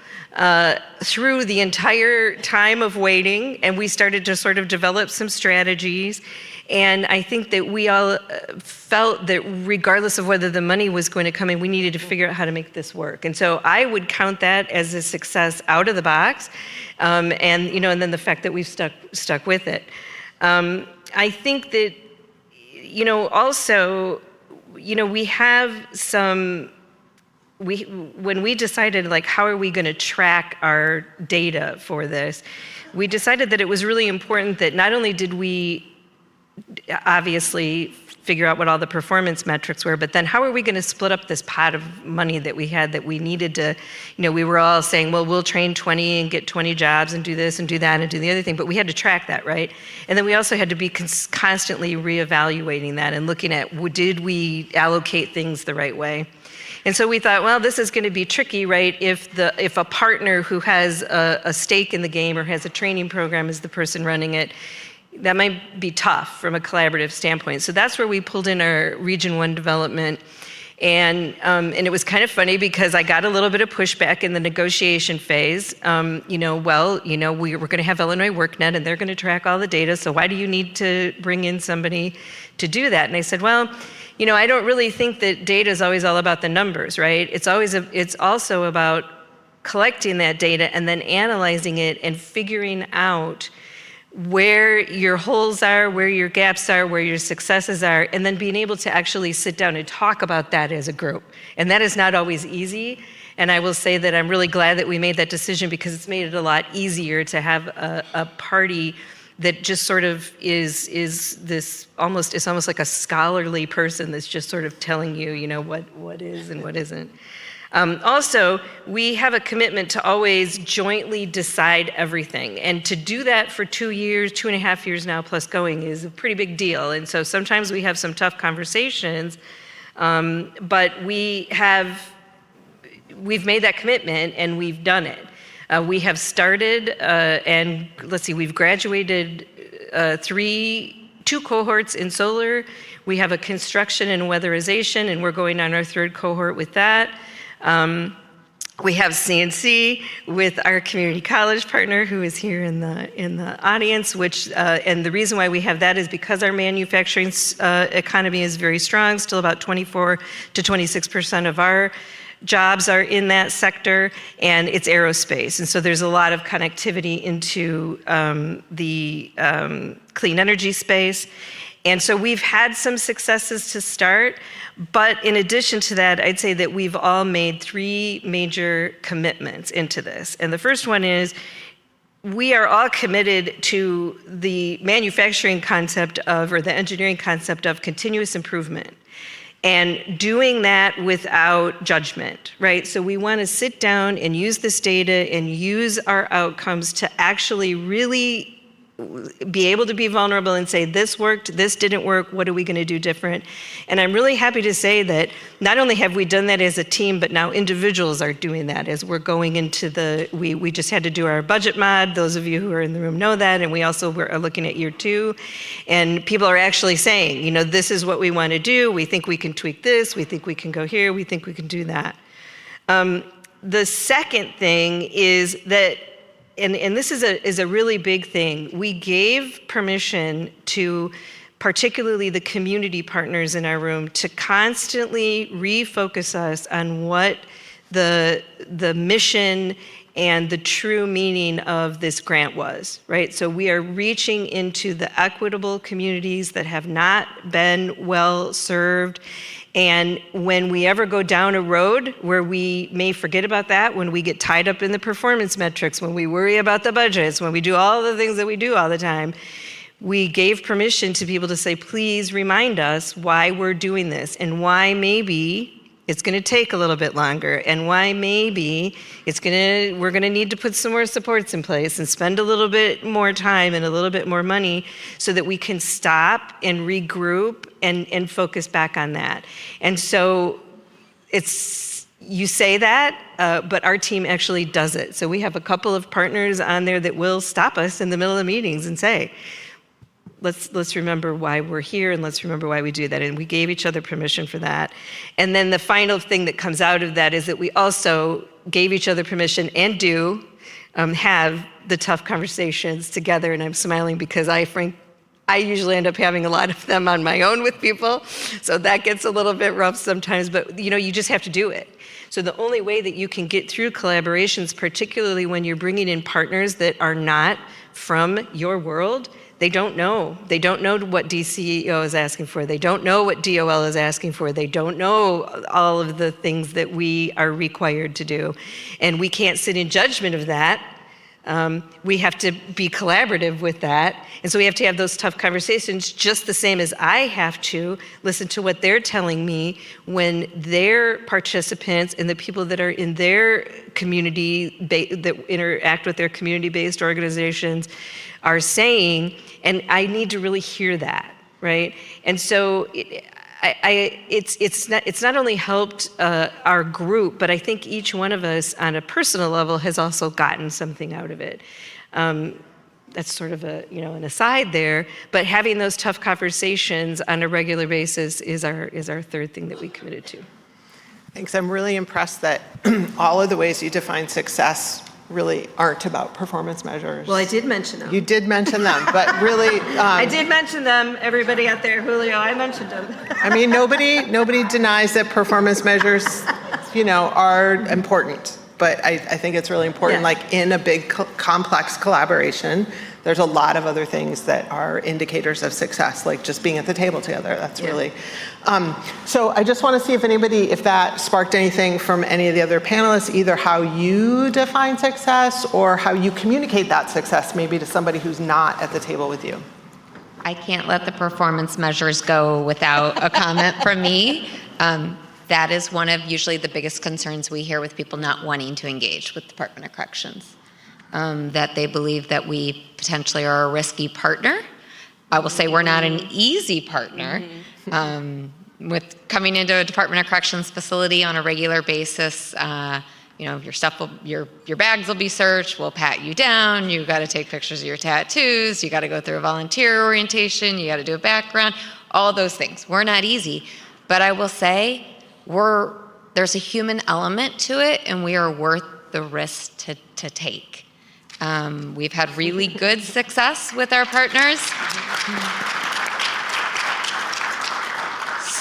through the entire time of waiting, and we started to sort of develop some strategies. And I think that we all felt that regardless of whether the money was going to come in, we needed to figure out how to make this work. And so I would count that as a success out of the box, and you know, and then the fact that we've stuck with it. I think that, you know, also, you know, we have some. When we decided, like, how are we going to track our data for this, we decided that it was really important that not only did we obviously figure out what all the performance metrics were, but then how are we going to split up this pot of money that we had that we needed to, we were all saying, well, we'll train 20 and get 20 jobs and do this and do that and do the other thing, but we had to track that, right? And then we also had to be constantly reevaluating that and looking at, did we allocate things the right way? And so we thought, well, this is going to be tricky, right? If a partner who has a stake in the game or has a training program is the person running it, that might be tough from a collaborative standpoint. So that's where we pulled in our Region 1 development. And it was kind of funny because I got a little bit of pushback in the negotiation phase. We're going to have Illinois WorkNet and they're going to track all the data. So why do you need to bring in somebody to do that? And I said, well, I don't really think that data is always all about the numbers, right? It's also about collecting that data and then analyzing it and figuring out where your holes are, where your gaps are, where your successes are, and then being able to actually sit down and talk about that as a group. And that is not always easy. And I will say that I'm really glad that we made that decision because it's made it a lot easier to have a party that just sort of is this it's almost like a scholarly person that's just sort of telling you, what is and what isn't. Also, we have a commitment to always jointly decide everything. And to do that for 2 years, 2.5 years now plus going is a pretty big deal. And so sometimes we have some tough conversations, but we've made that commitment and we've done it. We have started, and we've graduated 2 cohorts in solar. We have a construction and weatherization, and we're going on our 3rd cohort with that. We have CNC with our community college partner who is here in the audience, and the reason why we have that is because our manufacturing economy is very strong, still about 24 to 26% of our jobs are in that sector, and it's aerospace. And so there's a lot of connectivity into the clean energy space. And so we've had some successes to start, but in addition to that, I'd say that we've all made 3 major commitments into this. And the first one is we are all committed to the manufacturing concept or the engineering concept of continuous improvement. And doing that without judgment, right? So we want to sit down and use this data and use our outcomes to actually really be able to be vulnerable and say, this worked, this didn't work, what are we going to do different? And I'm really happy to say that not only have we done that as a team, but now individuals are doing that as we're going into we just had to do our budget mod. Those of you who are in the room know that. And we also are looking at year 2. And people are actually saying, this is what we want to do. We think we can tweak this. We think we can go here. We think we can do that. The second thing is that and this is a really big thing. We gave permission to particularly the community partners in our room to constantly refocus us on what the mission and the true meaning of this grant was, right? So we are reaching into the equitable communities that have not been well served. And when we ever go down a road where we may forget about that, when we get tied up in the performance metrics, when we worry about the budgets, when we do all the things that we do all the time, we gave permission to people to say, please remind us why we're doing this and why maybe it's going to take a little bit longer and why maybe we're going to need to put some more supports in place and spend a little bit more time and a little bit more money so that we can stop and regroup and focus back on that. And so you say that, but our team actually does it. So we have a couple of partners on there that will stop us in the middle of meetings and say, let's remember why we're here and let's remember why we do that. And we gave each other permission for that. And then the final thing that comes out of that is that we also gave each other permission and do have the tough conversations together. And I'm smiling because I usually end up having a lot of them on my own with people. So that gets a little bit rough sometimes, but you just have to do it. So the only way that you can get through collaborations, particularly when you're bringing in partners that are not from your world, they don't know. They don't know what DCEO is asking for. They don't know what DOL is asking for. They don't know all of the things that we are required to do. And we can't sit in judgment of that We have to be collaborative with that. And so we have to have those tough conversations just the same as I have to listen to what they're telling me when their participants and the people that are in their community, that interact with their community-based organizations are saying, and I need to really hear that, right? And so it's not only helped our group, but I think each one of us on a personal level has also gotten something out of it. That's sort of an aside there, but having those tough conversations on a regular basis is our third thing that we committed to. Thanks. I'm really impressed that all of the ways you define success really aren't about performance measures. Well, I did mention them. You did mention them, but really... I did mention them. Everybody out there, Julio, I mentioned them. I mean, nobody denies that performance measures, are important. But I think it's really important, like in a big complex collaboration, there's a lot of other things that are indicators of success, like just being at the table together. That's really... So I just want to see if that sparked anything from any of the other panelists, either how you define success or how you communicate that success maybe to somebody who's not at the table with you. I can't let the performance measures go without a comment from me. That is one of usually the biggest concerns we hear with people not wanting to engage with Department of Corrections, that they believe that we potentially are a risky partner. I will say we're not an easy partner. With coming into a Department of Corrections facility on a regular basis, your bags will be searched, we'll pat you down, you got to take pictures of your tattoos, you got to go through a volunteer orientation, you got to do a background, all those things. We're not easy, but I will say there's a human element to it, and we are worth the risk to take. We've had really good success with our partners.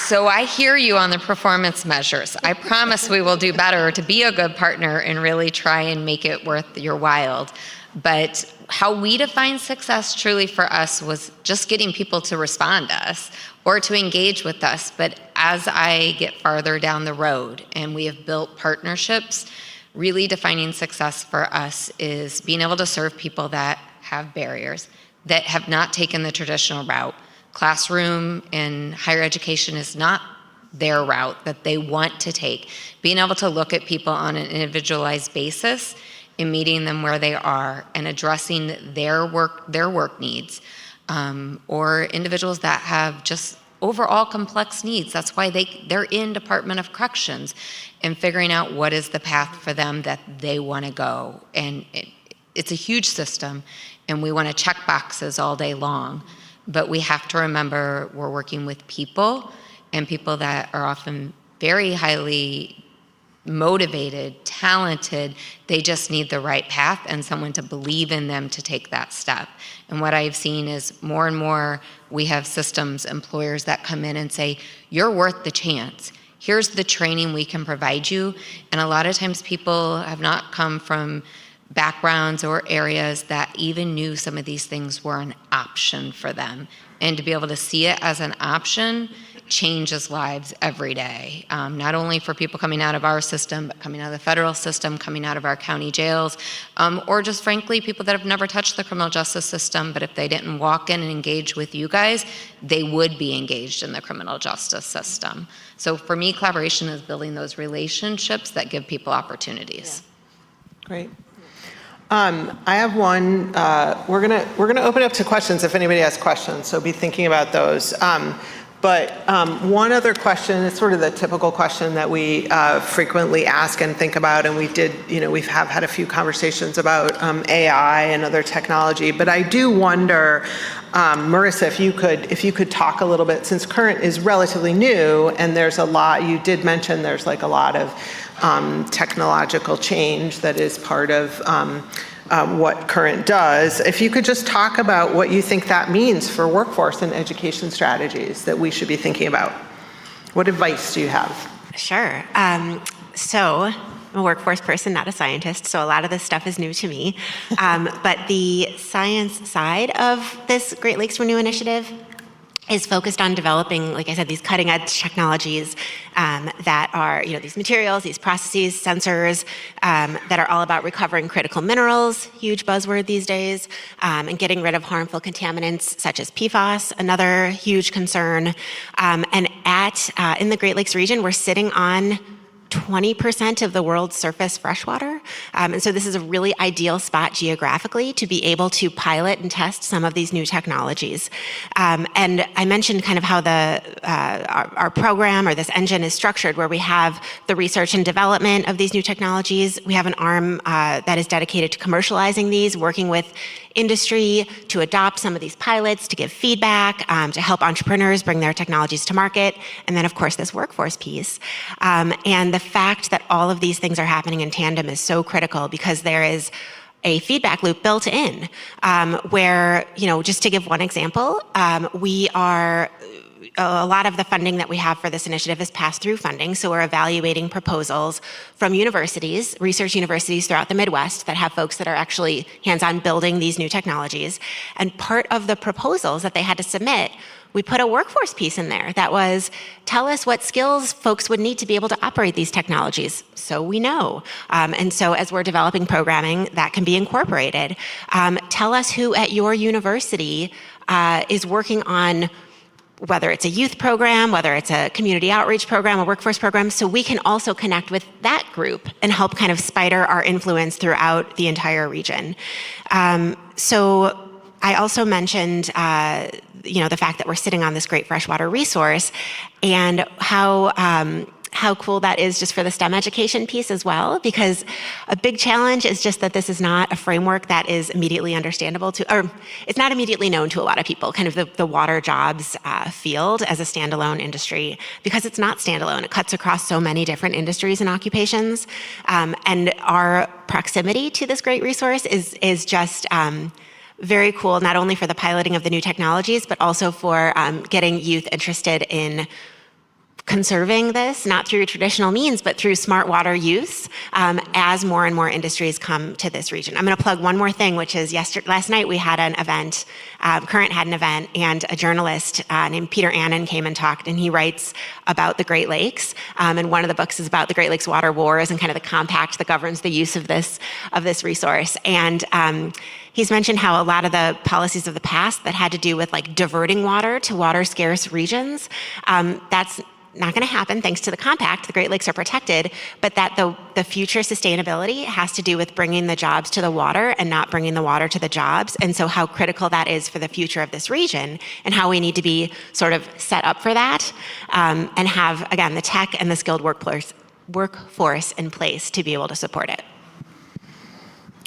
So I hear you on the performance measures. I promise we will do better to be a good partner and really try and make it worth your while. But how we define success truly for us was just getting people to respond to us or to engage with us. But as I get farther down the road and we have built partnerships, really defining success for us is being able to serve people that have barriers, that have not taken the traditional route. Classroom and higher education is not their route that they want to take. Being able to look at people on an individualized basis and meeting them where they are and addressing their work needs, or individuals that have just overall complex needs. That's why they're in Department of Corrections, and figuring out what is the path for them that they want to go. And it's a huge system, and we want to check boxes all day long. But we have to remember we're working with people, and people that are often very highly motivated, talented. They just need the right path and someone to believe in them to take that step. And what I've seen is more and more we have systems, employers that come in and say, you're worth the chance. Here's the training we can provide you. And a lot of times people have not come from backgrounds or areas that even knew some of these things were an option for them. And to be able to see it as an option changes lives every day. Not only for people coming out of our system, but coming out of the federal system, coming out of our county jails, or just frankly, people that have never touched the criminal justice system, but if they didn't walk in and engage with you guys, they would be engaged in the criminal justice system. So for me, collaboration is building those relationships that give people opportunities. Yeah. Great. I have one. We're gonna open up to questions if anybody has questions. So be thinking about those. But one other question is sort of the typical question that we frequently ask and think about, and we have had a few conversations about AI and other technology. But I do wonder, Marissa, if you could talk a little bit, since Current is relatively new, and there's a lot. You did mention there's like a lot of technological change that is part of what Current does. If you could just talk about what you think that means for workforce and education strategies that we should be thinking about. What advice do you have? Sure. So I'm a workforce person, not a scientist, so a lot of this stuff is new to me. But the science side of this Great Lakes Renew initiative is focused on developing, like I said, these cutting edge technologies that are, these materials, these processes, sensors that are all about recovering critical minerals, huge buzzword these days, and getting rid of harmful contaminants such as PFAS, another huge concern. And in the Great Lakes region, we're sitting on 20% of the world's surface freshwater. And so this is a really ideal spot geographically to be able to pilot and test some of these new technologies. And I mentioned kind of how our program or this engine is structured, where we have the research and development of these new technologies. We have an arm that is dedicated to commercializing these, working with industry to adopt some of these pilots, to give feedback, to help entrepreneurs bring their technologies to market, and then of course this workforce piece. And the fact that all of these things are happening in tandem is so critical, because there is a feedback loop built in where, just to give one example, a lot of the funding that we have for this initiative is pass-through funding, so we're evaluating proposals from universities, research universities throughout the Midwest that have folks that are actually hands-on building these new technologies. And part of the proposals that they had to submit, we put a workforce piece in there that was, tell us what skills folks would need to be able to operate these technologies, so we know. And so as we're developing programming, that can be incorporated. Tell us who at your university is working on, whether it's a youth program, whether it's a community outreach program, a workforce program, so we can also connect with that group and help kind of spider our influence throughout the entire region. So I also mentioned, the fact that we're sitting on this great freshwater resource, and how cool that is just for the STEM education piece as well, because a big challenge is just that this is not a framework that is immediately understandable or it's not immediately known to a lot of people, kind of the water jobs field as a standalone industry, because it's not standalone. It cuts across so many different industries and occupations. And our proximity to this great resource is just very cool, not only for the piloting of the new technologies, but also for getting youth interested in conserving this, not through traditional means, but through smart water use, as more and more industries come to this region. I'm going to plug one more thing, which is last night we had an event, Current had an event, and a journalist named Peter Annan came and talked, and he writes about the Great Lakes, and one of the books is about the Great Lakes water wars and kind of the compact that governs the use of this resource. And he's mentioned how a lot of the policies of the past that had to do with like diverting water to water scarce regions, that's not going to happen thanks to the compact. The Great Lakes are protected, but that the future sustainability has to do with bringing the jobs to the water and not bringing the water to the jobs. And so how critical that is for the future of this region, and how we need to be sort of set up for that, and have, again, the tech and the skilled workforce in place to be able to support it.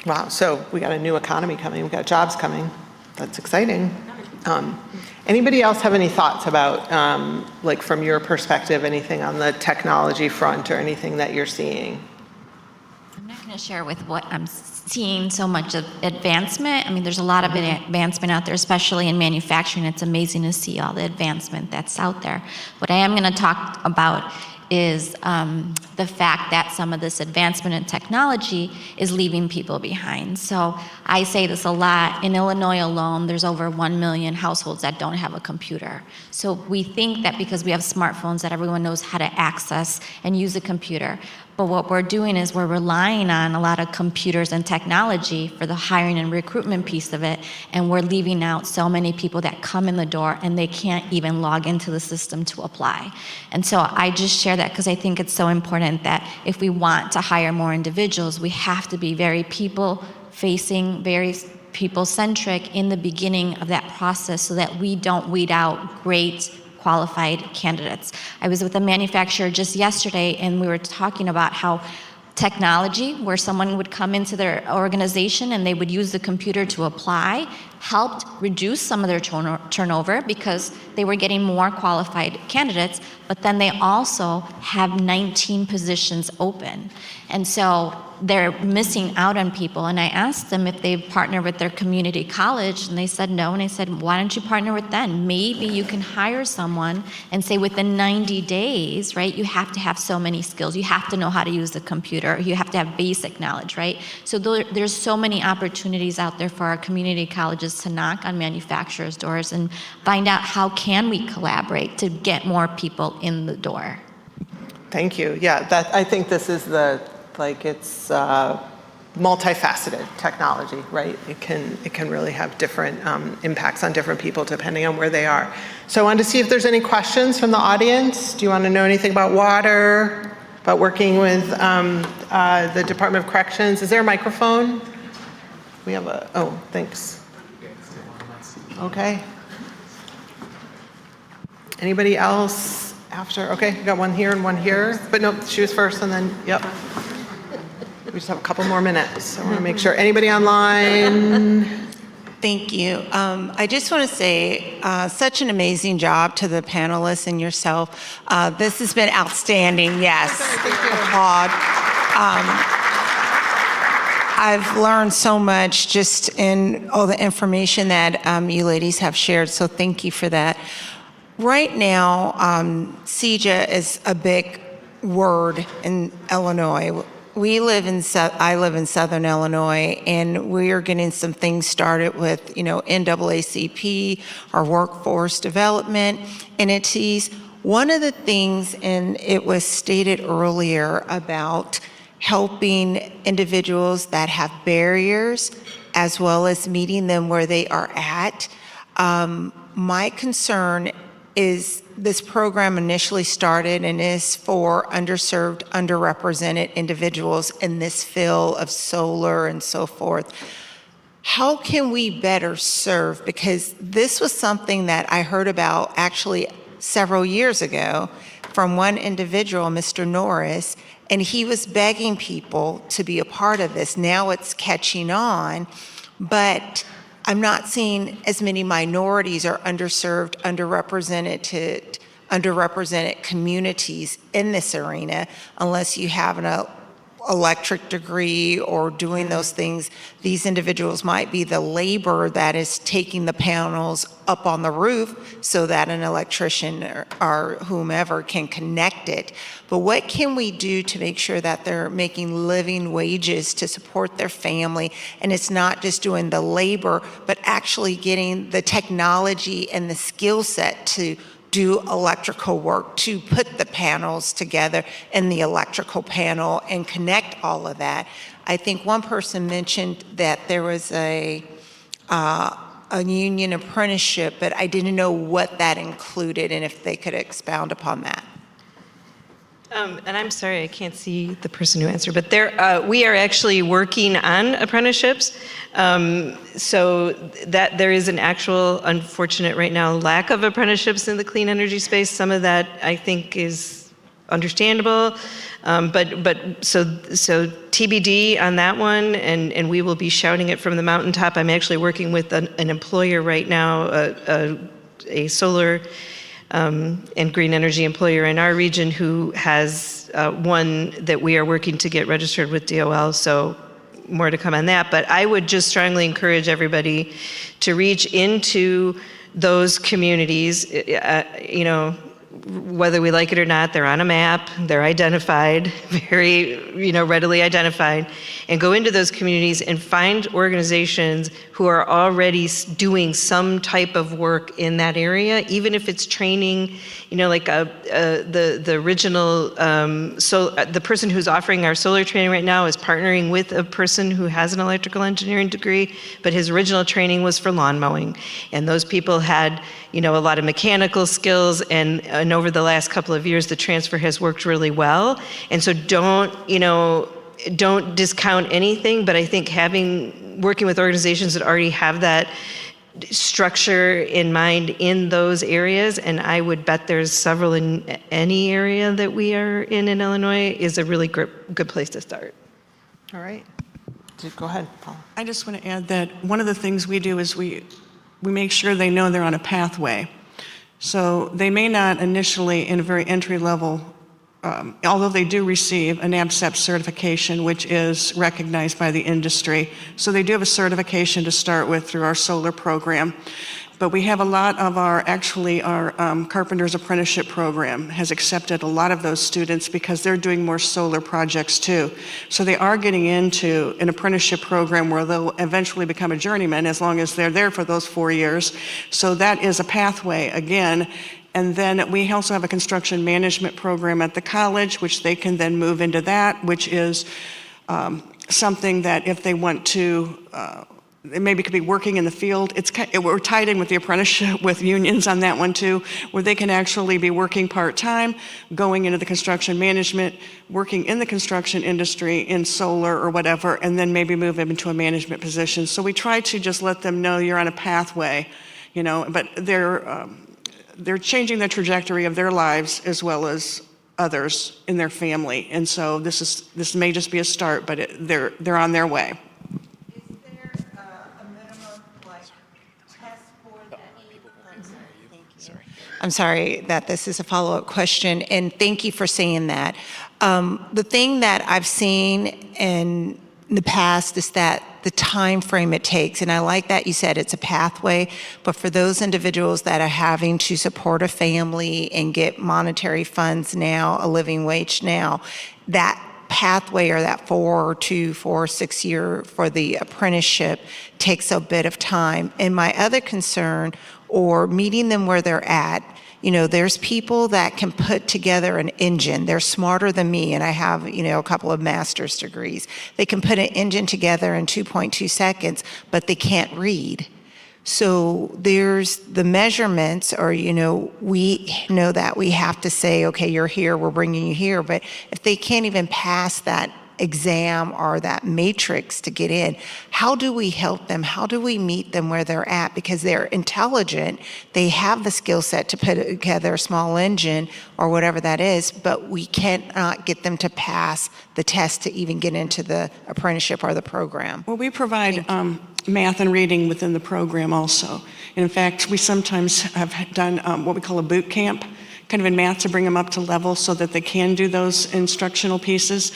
Wow, so we got a new economy coming, we got jobs coming. That's exciting. Anybody else have any thoughts about, like from your perspective, anything on the technology front or anything that you're seeing? I'm not going to share with what I'm seeing so much of advancement. I mean, there's a lot of advancement out there, especially in manufacturing. It's amazing to see all the advancement that's out there. What I am going to talk about is the fact that some of this advancement in technology is leaving people behind. So I say this a lot. In Illinois alone, there's over 1 million households that don't have a computer. So we think that because we have smartphones that everyone knows how to access and use a computer. But what we're doing is we're relying on a lot of computers and technology for the hiring and recruitment piece of it, and we're leaving out so many people that come in the door and they can't even log into the system to apply. And so I just share that because I think it's so important that if we want to hire more individuals, we have to be very people-facing, very people-centric in the beginning of that process so that we don't weed out great qualified candidates. I was with a manufacturer just yesterday, and we were talking about how technology, where someone would come into their organization and they would use the computer to apply, helped reduce some of their turnover because they were getting more qualified candidates, but then they also have 19 positions open. And so they're missing out on people. And I asked them if they partner with their community college, and they said no. And I said, why don't you partner with them? Maybe you can hire someone and say within 90 days, right, you have to have so many skills. You have to know how to use the computer. You have to have basic knowledge, right? So there's so many opportunities out there for our community colleges to knock on manufacturers' doors and find out how can we collaborate to get more people in the door. Thank you. Yeah, I think this is it's multifaceted technology, right? It can really have different impacts on different people depending on where they are. So I wanted to see if there's any questions from the audience. Do you want to know anything about water, about working with the Department of Corrections? Is there a microphone? We have thanks. Okay. Anybody else after? Okay, we got one here and one here. But no, she was first and then, yep. We just have a couple more minutes, so I want to make sure. Anybody online? Thank you. I just want to say such an amazing job to the panelists and yourself. This has been outstanding, yes. Applaud. I've learned so much just in all the information that you ladies have shared, so thank you for that. Right now, CEJA is a big word in Illinois. I live in Southern Illinois, and we are getting some things started with, NAACP, our workforce development entities. One of the things, and it was stated earlier about helping individuals that have barriers, as well as meeting them where they are at. My concern is this program initially started and is for underserved, underrepresented individuals in this field of solar and so forth. How can we better serve? Because this was something that I heard about actually several years ago from one individual, Mr. Norris, and he was begging people to be a part of this. Now it's catching on, but I'm not seeing as many minorities or underserved, underrepresented communities in this arena unless you have an electric degree or doing those things. These individuals might be the labor that is taking the panels up on the roof so that an electrician or whomever can connect it. But what can we do to make sure that they're making living wages to support their family? And it's not just doing the labor, but actually getting the technology and the skill set to do electrical work, to put the panels together in the electrical panel and connect all of that. I think one person mentioned that there was a union apprenticeship, but I didn't know what that included and if they could expound upon that. And I'm sorry, I can't see the person who answered, but we are actually working on apprenticeships. So that there is an actual, unfortunate right now, lack of apprenticeships in the clean energy space. Some of that I think is understandable, but so TBD on that one, and we will be shouting it from the mountaintop. I'm actually working with an employer right now, a solar and green energy employer in our region who has one that we are working to get registered with DOL, so more to come on that. But I would just strongly encourage everybody to reach into those communities, whether we like it or not, they're on a map, they're identified, very, readily identified, and go into those communities and find organizations who are already doing some type of work in that area, even if it's training, like the original, the person who's offering our solar training right now is partnering with a person who has an electrical engineering degree, but his original training was for lawn mowing. And those people had, a lot of mechanical skills, and over the last couple of years, the transfer has worked really well. And so don't discount anything, but I think working with organizations that already have that structure in mind in those areas, and I would bet there's several in any area that we are in Illinois, is a really good place to start. All right. Go ahead, Paul. I just want to add that one of the things we do is we make sure they know they're on a pathway. So they may not initially, in a very entry-level although they do receive an ABCEP certification, which is recognized by the industry. So they do have a certification to start with through our solar program. But we have a lot of our Carpenter's Apprenticeship Program has accepted a lot of those students because they're doing more solar projects too. So they are getting into an apprenticeship program where they'll eventually become a journeyman as long as they're there for those 4 years. So that is a pathway again. And then we also have a construction management program at the college, which they can then move into that, which is something that if they want to, they maybe could be working in the field. We're tied in with the apprenticeship with unions on that one too, where they can actually be working part-time, going into the construction management, working in the construction industry in solar or whatever, and then maybe move them into a management position. So we try to just let them know you're on a pathway, but they're changing the trajectory of their lives as well as others in their family. And so this may just be a start, but they're on their way. I'm sorry that this is a follow-up question, and thank you for saying that. The thing that I've seen in the past is that the time frame it takes, and I like that you said it's a pathway, but for those individuals that are having to support a family and get monetary funds now, a living wage now, that pathway or that 4 or 6 year for the apprenticeship takes a bit of time. And my other concern, or meeting them where they're at, there's people that can put together an engine. They're smarter than me, and I have, a couple of master's degrees. They can put an engine together in 2.2 seconds, but they can't read. So there's the measurements, or, we know that we have to say, okay, you're here, we're bringing you here. But if they can't even pass that exam or that matrix to get in, how do we help them? How do we meet them where they're at? Because they're intelligent, they have the skill set to put together a small engine or whatever that is, but we cannot get them to pass the test to even get into the apprenticeship or the program. Well, we provide math and reading within the program also. In fact, we sometimes have done what we call a boot camp, kind of in math, to bring them up to level so that they can do those instructional pieces.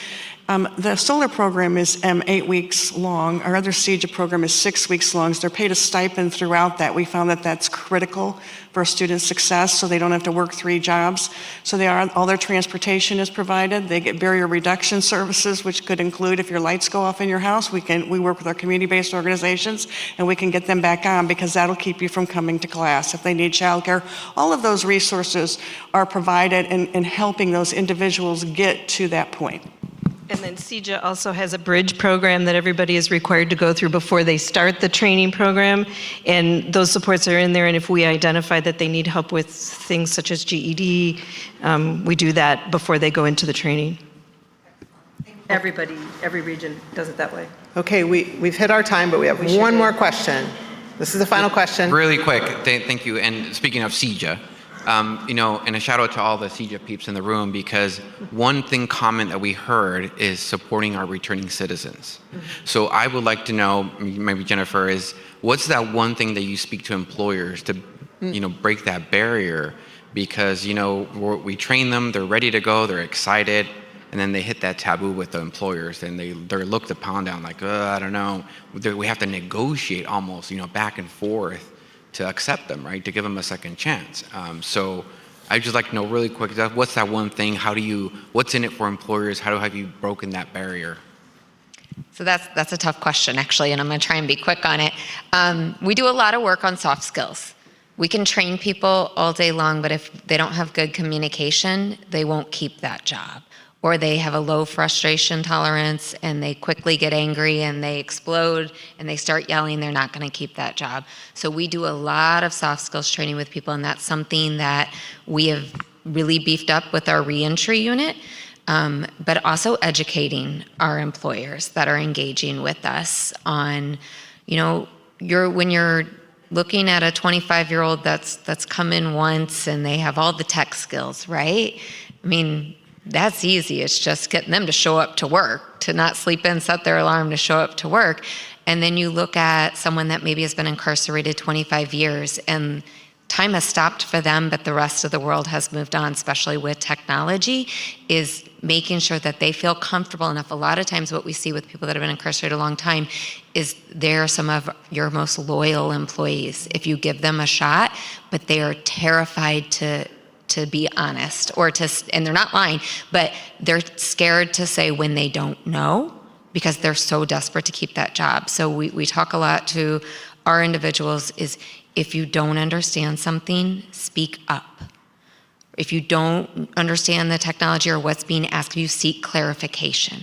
The solar program is 8 weeks long. Our other CEJA program is 6 weeks long. So they're paid a stipend throughout that. We found that that's critical for student success, so they don't have to work 3 jobs. So all their transportation is provided. They get barrier reduction services, which could include if your lights go off in your house, we work with our community-based organizations, and we can get them back on because that'll keep you from coming to class. If they need childcare, all of those resources are provided in helping those individuals get to that point. And then CEJA also has a bridge program that everybody is required to go through before they start the training program. And those supports are in there. And if we identify that they need help with things such as GED, we do that before they go into the training. Every region does it that way. Okay, we've hit our time, but we have one more question. This is the final question. Really quick, thank you. And speaking of CEJA, and a shout out to all the CEJA peeps in the room, because one thing common that we heard is supporting our returning citizens. So I would like to know, maybe Jennifer, is what's that one thing that you speak to employers to, break that barrier? Because, we train them, they're ready to go, they're excited, and then they hit that taboo with the employers, and they're looked upon down like, I don't know. We have to negotiate almost, back and forth to accept them, right? To give them a second chance. So I'd just like to know really quick, what's that one thing? What's in it for employers? How have you broken that barrier? So that's a tough question, actually, and I'm going to try and be quick on it. We do a lot of work on soft skills. We can train people all day long, but if they don't have good communication, they won't keep that job. Or they have a low frustration tolerance and they quickly get angry and they explode and they start yelling, they're not going to keep that job. So we do a lot of soft skills training with people, and that's something that we have really beefed up with our reentry unit, but also educating our employers that are engaging with us on, when you're looking at a 25-year-old that's come in once and they have all the tech skills, right? I mean, that's easy. It's just getting them to show up to work, to not sleep in, set their alarm to show up to work. And then you look at someone that maybe has been incarcerated 25 years and time has stopped for them, but the rest of the world has moved on, especially with technology, is making sure that they feel comfortable enough. A lot of times what we see with people that have been incarcerated a long time is they're some of your most loyal employees if you give them a shot, but they are terrified to be honest, and they're not lying, but they're scared to say when they don't know because they're so desperate to keep that job. So we talk a lot to our individuals is if you don't understand something, speak up. If you don't understand the technology or what's being asked of you, seek clarification,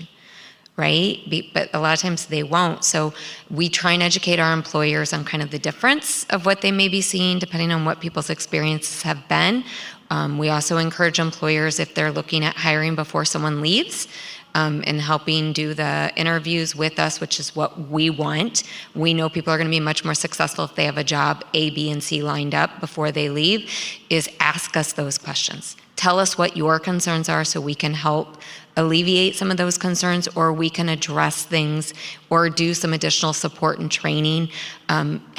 right? But a lot of times they won't. So we try and educate our employers on kind of the difference of what they may be seeing depending on what people's experiences have been. We also encourage employers, if they're looking at hiring before someone leaves, and helping do the interviews with us, which is what we want. We know people are going to be much more successful if they have a job A, B, and C lined up before they leave, is ask us those questions. Tell us what your concerns are so we can help alleviate some of those concerns, or we can address things or do some additional support and training.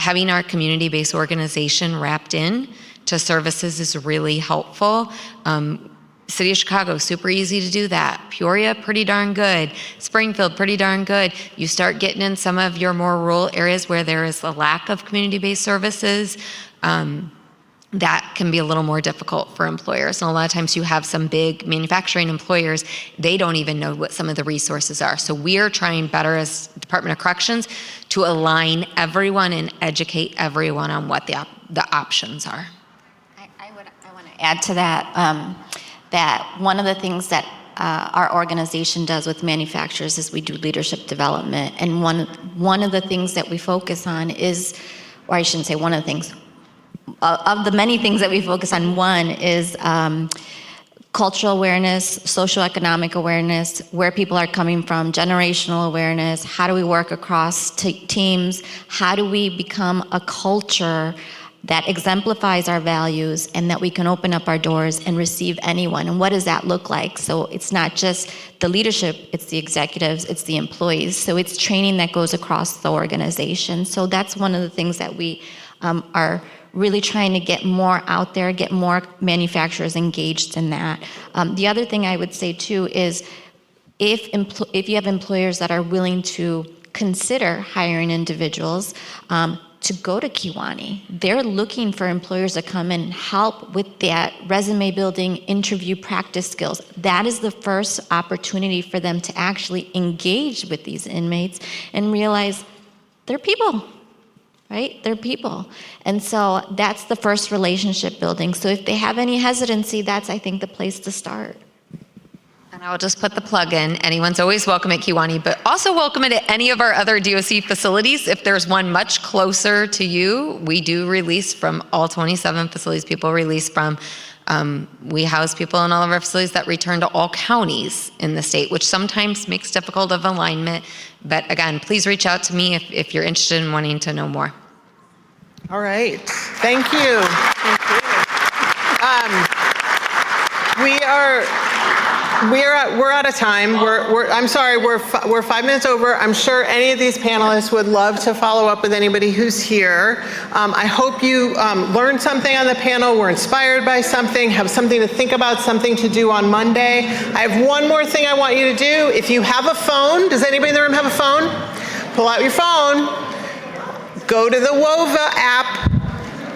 Having our community-based organization wrapped in to services is really helpful. City of Chicago, super easy to do that. Peoria, pretty darn good. Springfield, pretty darn good. You start getting in some of your more rural areas where there is a lack of community-based services, that can be a little more difficult for employers. And a lot of times you have some big manufacturing employers, they don't even know what some of the resources are. So we are trying better as Department of Corrections to align everyone and educate everyone on what the options are. I want to add to that, that one of the things that our organization does with manufacturers is we do leadership development. And one of the things that we focus on is, or I shouldn't say one of the things, of the many things that we focus on, one is cultural awareness, socioeconomic awareness, where people are coming from, generational awareness, how do we work across teams, how do we become a culture that exemplifies our values and that we can open up our doors and receive anyone, and what does that look like? So it's not just the leadership, it's the executives, it's the employees, so it's training that goes across the organization. So that's one of the things that we are really trying to get more out there, get more manufacturers engaged in that. The other thing I would say too is if you have employers that are willing to consider hiring individuals to go to Kiwani, they're looking for employers to come and help with that resume building, interview practice skills. That is the first opportunity for them to actually engage with these inmates and realize they're people. Right? They're people. And so that's the first relationship building. So if they have any hesitancy, that's, I think, the place to start. And I'll just put the plug in. Anyone's always welcome at Kiwani, but also welcome at any of our other DOC facilities. If there's one much closer to you, we do release from all 27 facilities people release from. We house people in all of our facilities that return to all counties in the state, which sometimes makes difficult of alignment. But again, please reach out to me if you're interested in wanting to know more. All right. Thank you. We're out of time. I'm sorry. We're 5 minutes over. I'm sure any of these panelists would love to follow up with anybody who's here. I hope you learned something on the panel, were inspired by something, have something to think about, something to do on Monday. I have one more thing I want you to do. If you have a phone, does anybody in the room have a phone? Pull out your phone. Go to the WOVA app.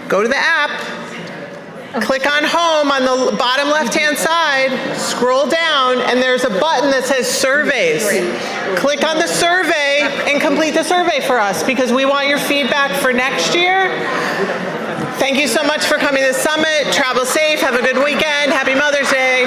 Go to the app. Click on home on the bottom left-hand side, scroll down, and there's a button that says surveys. Click on the survey and complete the survey for us because we want your feedback for next year. Thank you so much for coming to the summit. Travel safe, have a good weekend. Happy Mother's Day.